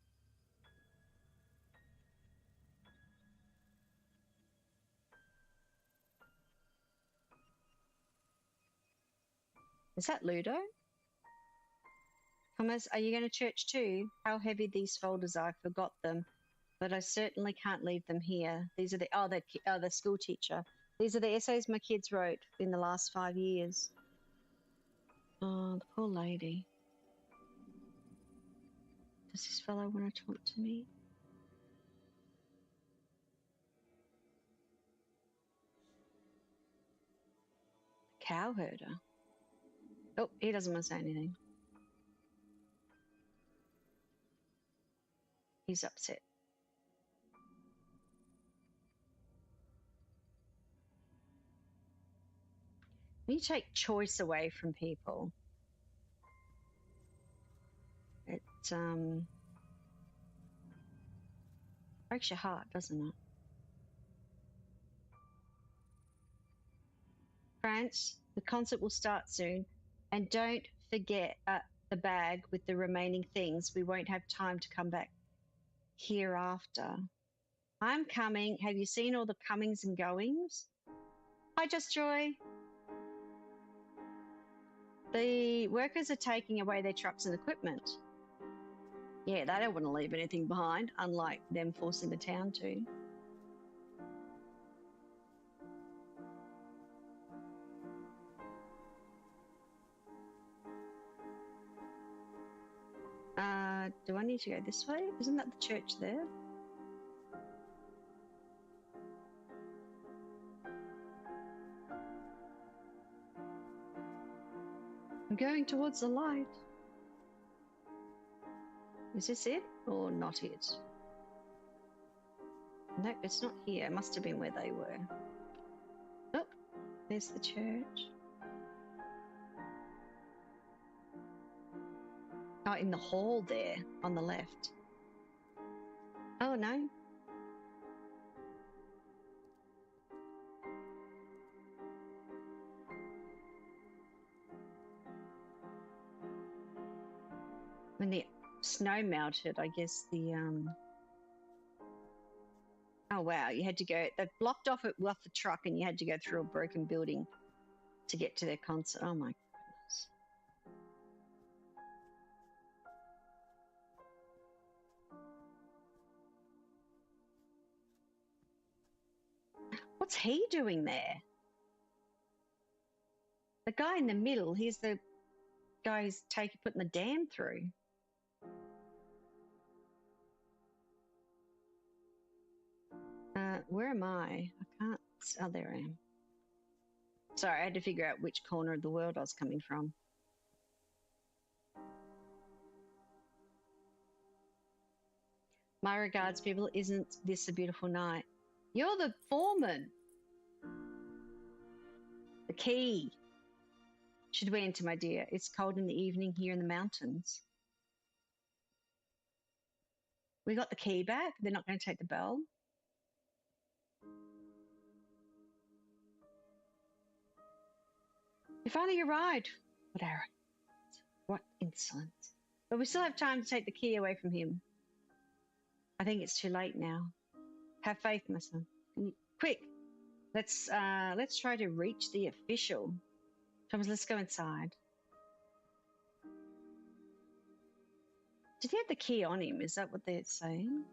Is that Ludo? Thomas, are you going to church too? How heavy these folders are. I forgot them. But I certainly can't leave them here. These are the school teacher. These are the essays my kids wrote in the last 5 years. Oh, the poor lady. Does this fellow want to talk to me? Cow herder. Oh, he doesn't want to say anything. He's upset. When you take choice away from people, it breaks your heart, doesn't it? France, the concert will start soon. And don't forget the bag with the remaining things. We won't have time to come back hereafter. I'm coming. Have you seen all the comings and goings? Hi, Just Joy. The workers are taking away their trucks and equipment. Yeah, they don't want to leave anything behind, unlike them forcing the town to. Do I need to go this way? Isn't that the church there? going towards the light. Is this it or not it? No, it's not here. It must have been where they were. Oh, there's the church. Oh, in the hall there on the left. Oh, no. When the snow melted, I guess the oh wow, you had to go, they blocked off it with the truck and you had to go through a broken building to get to their concert. Oh my goodness. What's he doing there? The guy in the middle, he's the guy who's putting the dam through. Where am I? I can't. Oh, there I am. Sorry, I had to figure out which corner of the world I was coming from. My regards, people. Isn't this a beautiful night? You're the foreman. The key. Should we enter, my dear? It's cold in the evening here in the mountains. We got the key back. They're not going to take the bell. You finally arrived. What arrogance. What insolence. But we still have time to take the key away from him. I think it's too late now. Have faith, my son. Quick. Let's try to reach the official. Thomas, let's go inside. Did he have the key on him? Is that what they're saying?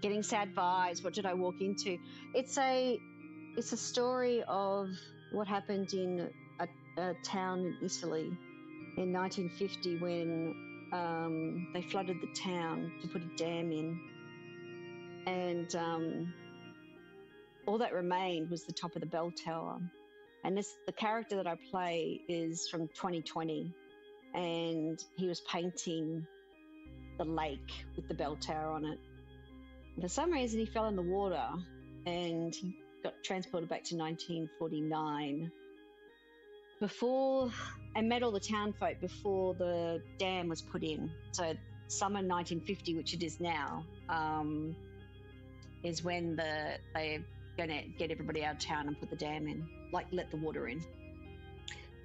Getting sad vibes. What did I walk into? It's a story of what happened in a town in Italy in 1950 when they flooded the town to put a dam in, and all that remained was the top of the bell tower. And the character that I play is from 2020, and he was painting the lake with the bell tower on it. And for some reason, he fell in the water, and he got transported back to 1949 and met all the town folk before the dam was put in. So summer 1950, which it is now, is when they're going to get everybody out of town and put the dam in, like let the water in.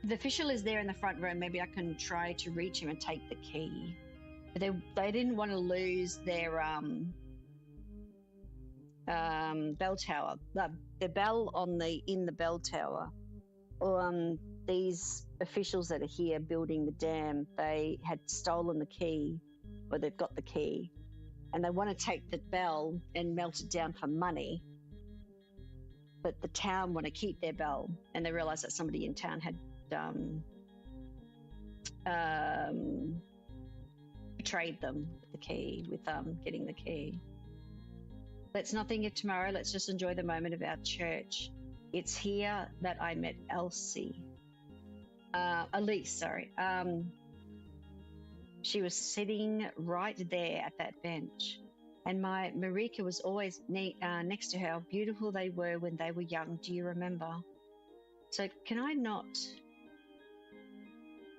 The official is there in the front row. Maybe I can try to reach him and take the key. But they didn't want to lose their bell tower, the bell in the bell tower. These officials that are here building the dam, they had stolen the key, or they've got the key, and they want to take the bell and melt it down for money. But the town want to keep their bell, and they realize that somebody in town had betrayed them with the key, with getting the key. Let's not think of tomorrow. Let's just enjoy the moment of our church. It's here that I met Elise, sorry. She was sitting right there at that bench. And my Marika was always next to her. How beautiful they were when they were young. Do you remember? So can I not...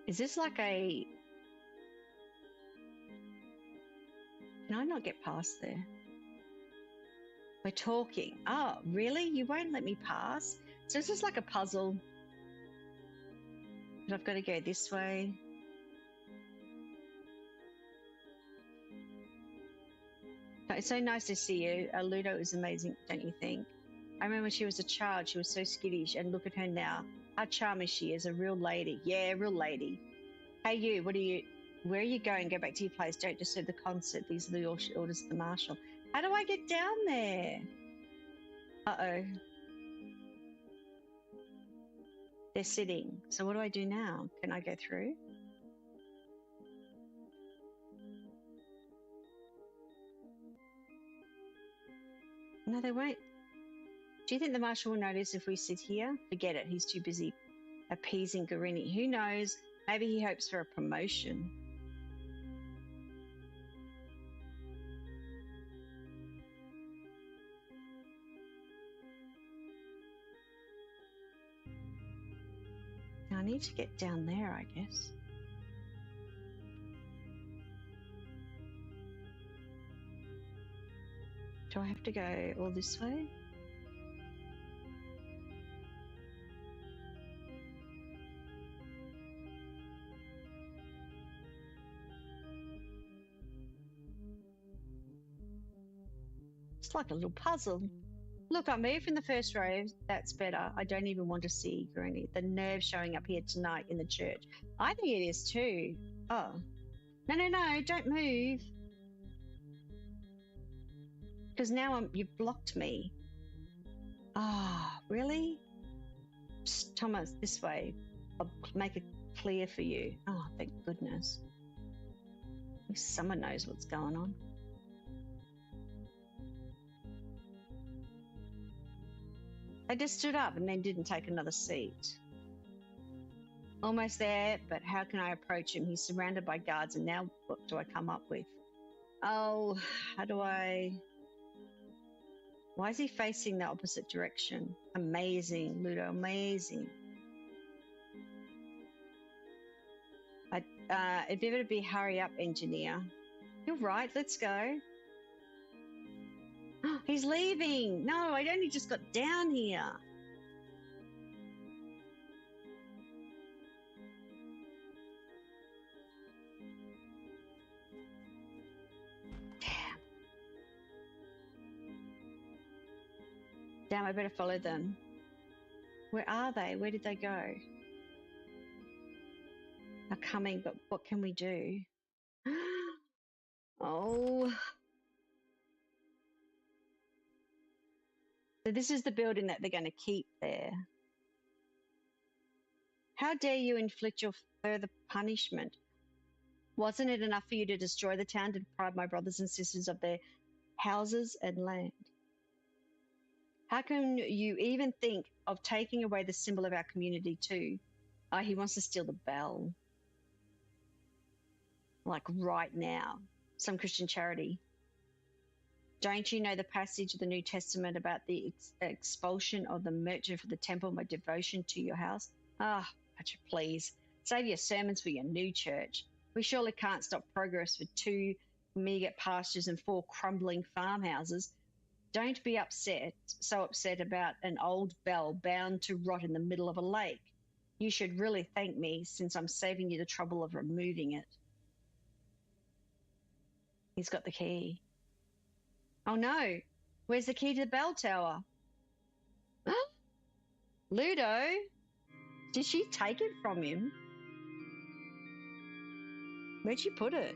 Is this like a... Can I not get past there? We're talking. Oh, really? You won't let me pass? So this is like a puzzle. But I've got to go this way. It's so nice to see you. Ludo is amazing, don't you think? I remember when she was a child, she was so skittish, and look at her now. How charming she is, a real lady. Yeah, real lady. Hey you, where are you going? Go back to your place. Don't disturb the concert. These are the orders of the marshal. How do I get down there? Uh-oh. They're sitting. So what do I do now? Can I go through? No, they won't. Do you think the marshal will notice if we sit here? Forget it. He's too busy appeasing Gurini. Who knows? Maybe he hopes for a promotion. Now I need to get down there, I guess. Do I have to go all this way? It's like a little puzzle. Look, I moved from the first row. That's better. I don't even want to see Gurini. The nerve showing up here tonight in the church. I think it is too. Oh. No, don't move. Because now you've blocked me. Ah, really? Psst, Thomas, this way. I'll make it clear for you. Oh, thank goodness. At least someone knows what's going on. They just stood up and then didn't take another seat. Almost there, but how can I approach him? He's surrounded by guards, and now what do I come up with? Oh, how do I... Why is he facing the opposite direction? Amazing, Ludo, amazing. It'd better be hurry up, engineer. You're right, let's go. He's leaving. No, I only just got down here. Damn, I better follow them. Where are they? Where did they go? They're coming, but what can we do? Oh. So this is the building that they're going to keep there. How dare you inflict your further punishment? Wasn't it enough for you to destroy the town, to deprive my brothers and sisters of their houses and land? How can you even think of taking away the symbol of our community too? He wants to steal the bell. Like right now. Some Christian charity. Don't you know the passage of the New Testament about the expulsion of the merchant for the temple, my devotion to your house? Patrick, please. Save your sermons for your new church. We surely can't stop progress with 2 meagre pastures and 4 crumbling farmhouses. Don't be so upset about an old bell bound to rot in the middle of a lake. You should really thank me, since I'm saving you the trouble of removing it. He's got the key. Oh no, where's the key to the bell tower? Ludo, did she take it from him? Where'd she put it?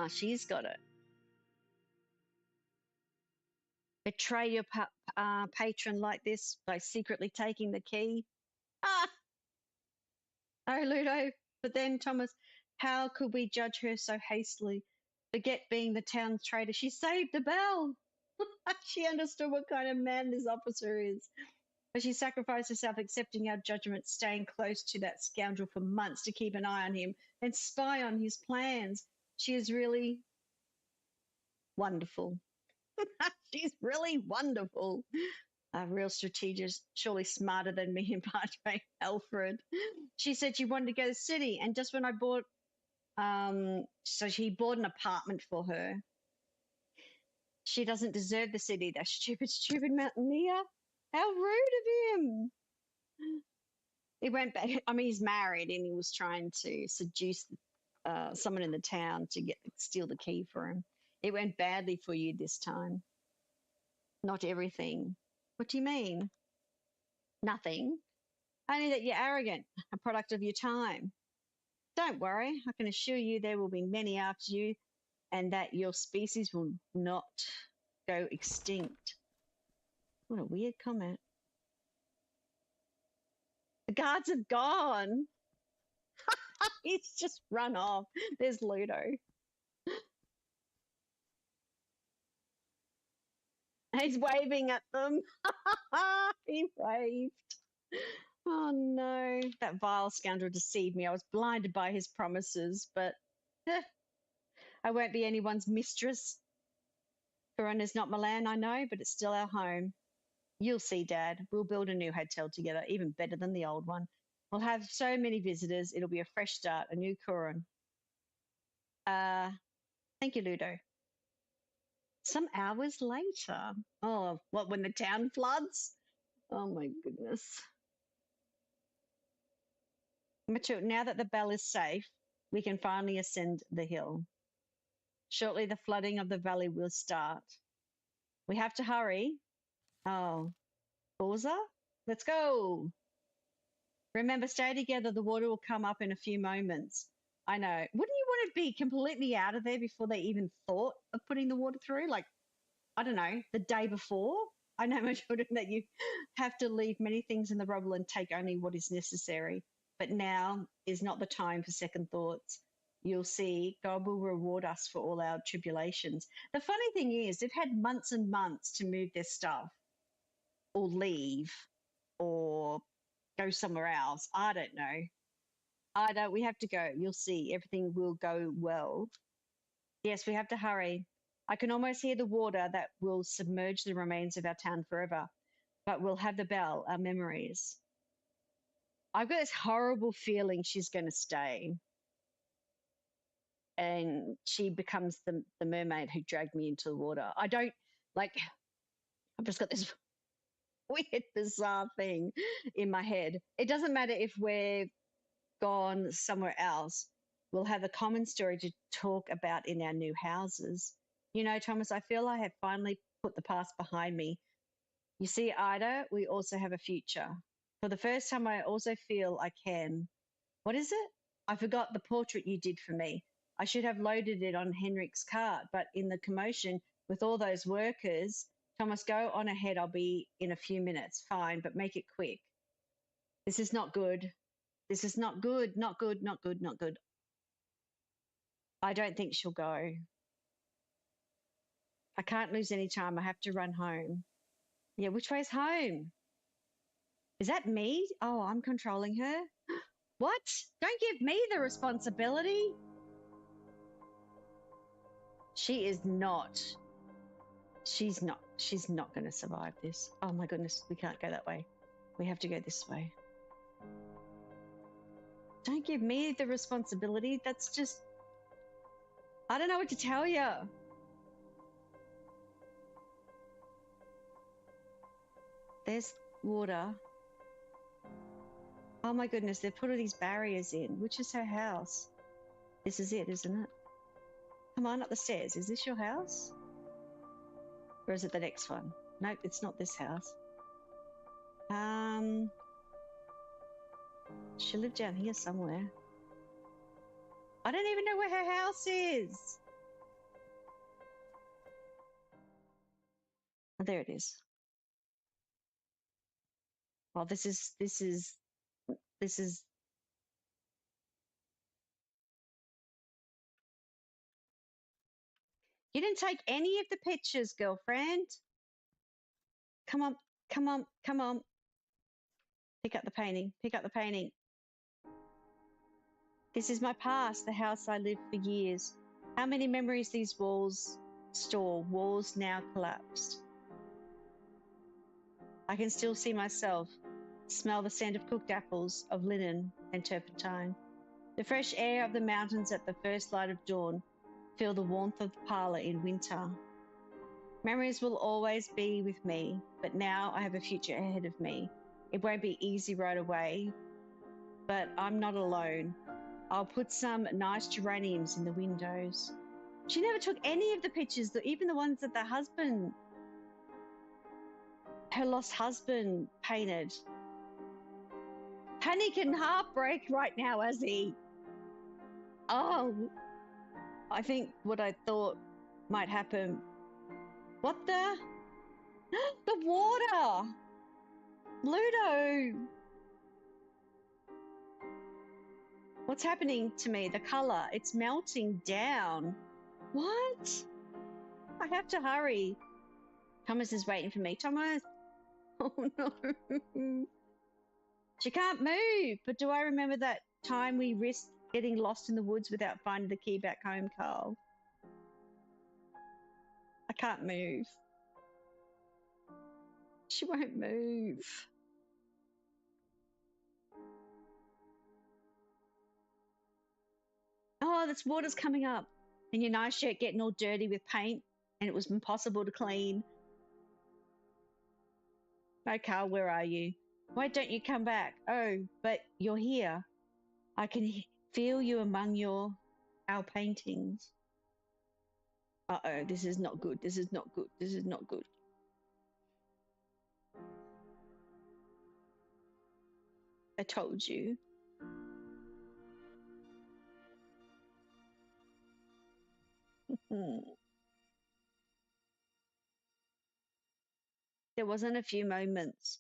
She's got it. Betray your patron like this by secretly taking the key? Oh, Ludo. But then, Thomas, how could we judge her so hastily? Forget being the town's traitor. She saved the bell. She understood what kind of man this officer is. But she sacrificed herself, accepting our judgment, staying close to that scoundrel for months to keep an eye on him and spy on his plans. She is really wonderful. She's really wonderful. A real strategist, surely smarter than me and Padre Alfred. She said she wanted to go to the city, and just when I bought, so he bought an apartment for her. She doesn't deserve the city, that stupid mountaineer. How rude of him. He went back, I mean, he's married and he was trying to seduce someone in the town to steal the key for him. It went badly for you this time. Not everything. What do you mean? Nothing. Only that you're arrogant, a product of your time. Don't worry, I can assure you there will be many after you, and that your species will not go extinct. What a weird comment. The guards have gone. He's just run off. There's Ludo. He's waving at them. He waved. Oh no, that vile scoundrel deceived me. I was blinded by his promises, but I won't be anyone's mistress. Curon is not Milan, I know, but it's still our home. You'll see, Dad. We'll build a new hotel together, even better than the old one. We'll have so many visitors. It'll be a fresh start, a new Curon. Thank you, Ludo. Some hours later. Oh, what, when the town floods? Oh my goodness. Mitchell, now that the bell is safe, we can finally ascend the hill. Shortly, the flooding of the valley will start. We have to hurry. Oh, Forza? Let's go. Remember, stay together. The water will come up in a few moments. I know. Wouldn't you want to be completely out of there before they even thought of putting the water through? Like, I don't know, the day before? I know, my children, that you have to leave many things in the rubble and take only what is necessary. But now is not the time for second thoughts. You'll see God will reward us for all our tribulations. The funny thing is, they've had months and months to move their stuff or leave or go somewhere else. I don't know. We have to go. You'll see. Everything will go well. Yes, we have to hurry. I can almost hear the water that will submerge the remains of our town forever. But we'll have the bell, our memories. I've got this horrible feeling she's going to stay. And she becomes the mermaid who dragged me into the water. I don't, like, I've just got this weird, bizarre thing in my head. It doesn't matter if we're gone somewhere else. We'll have a common story to talk about in our new houses. You know, Thomas, I feel I have finally put the past behind me. You see, Ida, we also have a future. For the first time, I also feel I can. What is it? I forgot the portrait you did for me. I should have loaded it on Henrik's cart, but in the commotion with all those workers, Thomas, go on ahead. I'll be in a few minutes. Fine, but make it quick. This is not good. This is not good. Not good, not good, not good. I don't think she'll go. I can't lose any time. I have to run home. Yeah, which way's home? Is that me? Oh, I'm controlling her. What? Don't give me the responsibility. She is not. She's not going to survive this. Oh my goodness, we can't go that way. We have to go this way. Don't give me the responsibility. That's just, I don't know what to tell you. There's water. Oh my goodness, they've put all these barriers in. Which is her house? This is it, isn't it? Come on up the stairs. Is this your house? Or is it the next one? Nope, it's not this house. She lived down here somewhere. I don't even know where her house is. Oh, there it is. Well, this is. You didn't take any of the pictures, girlfriend. Come on, come on, come on. Pick up the painting, pick up the painting. This is my past, the house I lived for years. How many memories these walls store, walls now collapsed. I can still see myself, smell the scent of cooked apples, of linen and turpentine. The fresh air of the mountains at the first light of dawn, feel the warmth of the parlour in winter. Memories will always be with me, but now I have a future ahead of me. It won't be easy right away, but I'm not alone. I'll put some nice geraniums in the windows. She never took any of the pictures, even the ones that her lost husband painted. Panic and heartbreak right now, Azzy. Oh, I think what I thought might happen. What the? The water! Ludo! What's happening to me? The colour, it's melting down. What? I have to hurry. Thomas is waiting for me. Thomas! Oh no. She can't move. But do I remember that time we risked getting lost in the woods without finding the key back home, Carl? I can't move. She won't move. Oh, this water's coming up. And your nice shirt getting all dirty with paint, and it was impossible to clean. Oh, Carl, where are you? Why don't you come back? Oh, but you're here. I can feel you among our paintings. Uh-oh, this is not good. This is not good. This is not good. I told you. There wasn't a few moments.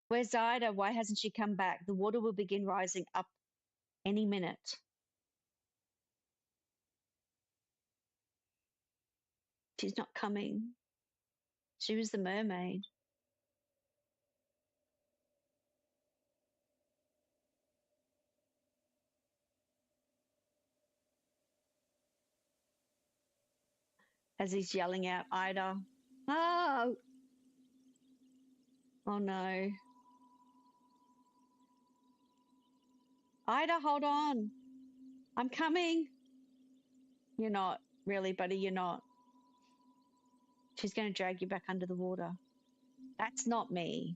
Where's Ida? Why hasn't she come back? The water will begin rising up any minute. She's not coming. She was the mermaid. As he's yelling out, Ida. Oh! Oh no. Ida, hold on. I'm coming. You're not, really, buddy, you're not. She's going to drag you back under the water. That's not me.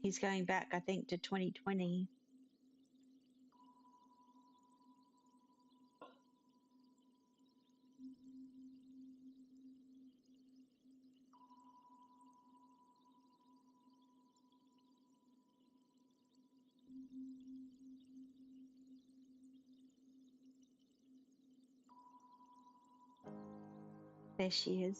He's going back, I think, to 2020. There she is.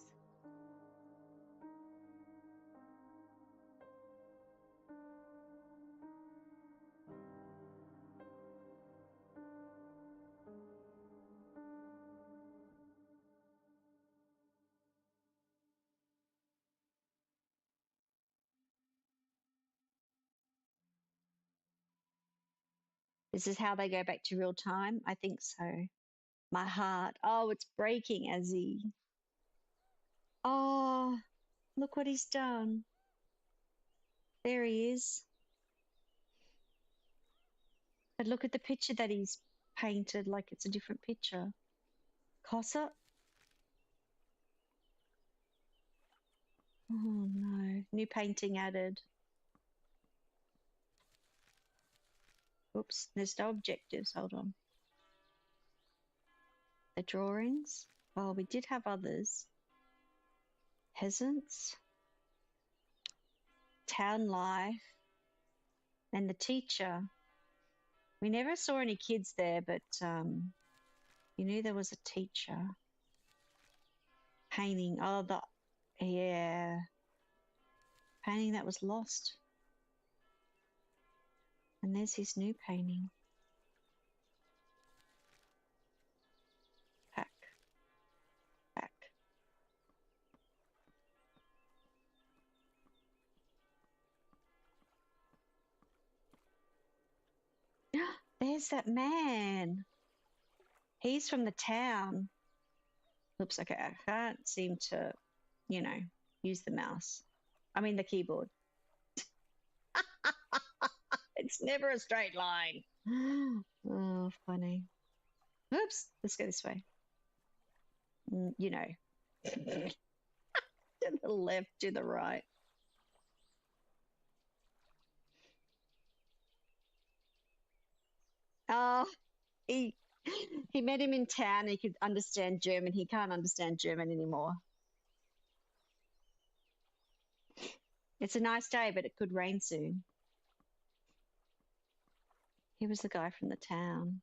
This is how they go back to real time? I think so. My heart. Oh, it's breaking, Azzy. Oh, look what he's done. There he is. But look at the picture that he's painted like it's a different picture. Cossack? Oh no. New painting added. Oops, there's no objectives. Hold on. The drawings. Oh, we did have others. Peasants. Town life. And the teacher. We never saw any kids there, but you knew there was a teacher. Painting. Oh, yeah. Painting that was lost. And there's his new painting. Back. There's that man. He's from the town. Oops, okay, I can't seem to, use the mouse. I mean the keyboard. It's never a straight line. Oh, funny. Oops, let's go this way. To the left, to the right. Oh, he met him in town. He could understand German. He can't understand German anymore. It's a nice day, but it could rain soon. He was the guy from the town.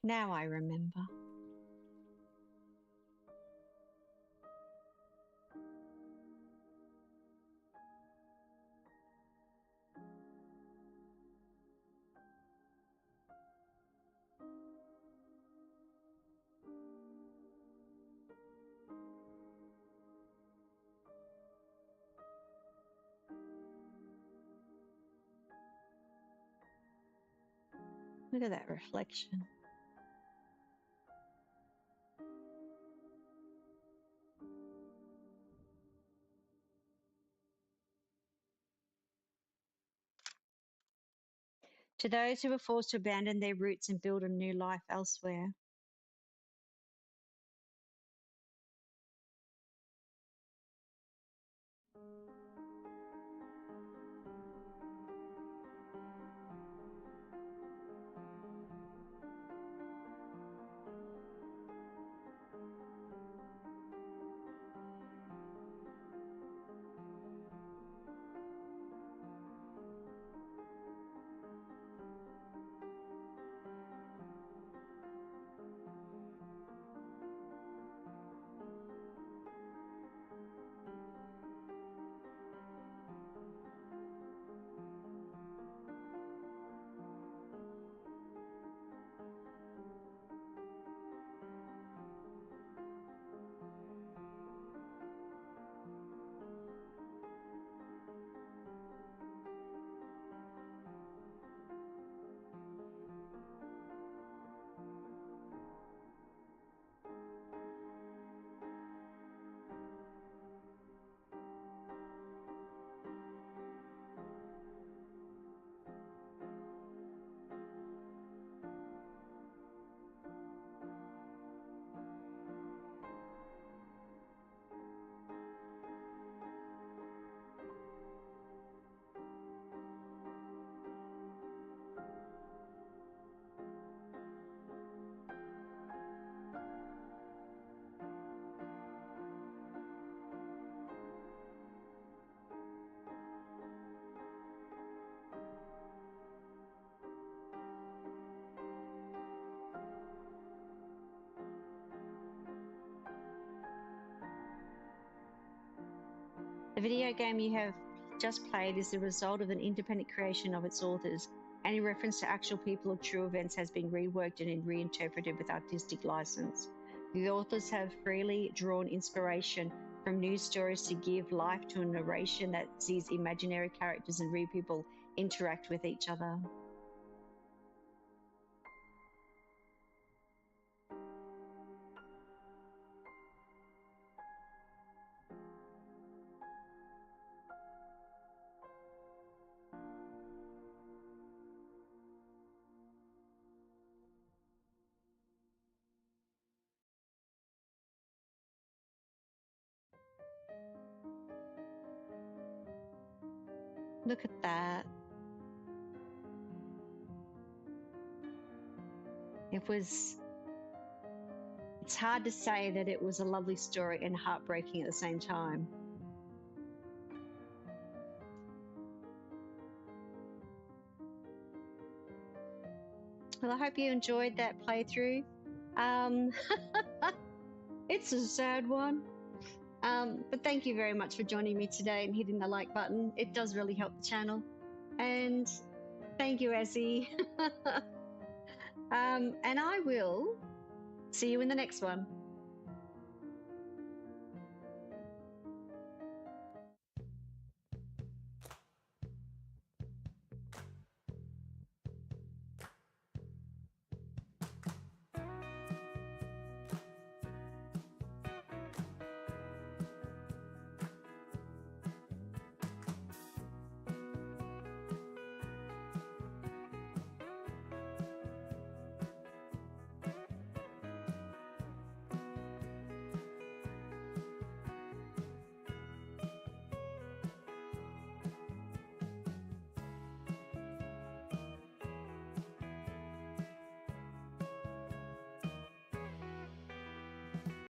Now I remember. Look at that reflection. To those who were forced to abandon their roots and build a new life elsewhere. The video game you have just played is the result of an independent creation of its authors. Any reference to actual people or true events has been reworked and reinterpreted with artistic license. The authors have freely drawn inspiration from news stories to give life to a narration that sees imaginary characters and real people interact with each other. Look at that. It's hard to say that it was a lovely story and heartbreaking at the same time. Well, I hope you enjoyed that playthrough. It's a sad one. But thank you very much for joining me today and hitting the like button. It does really help the channel. And thank you, Essie. And I will see you in the next one.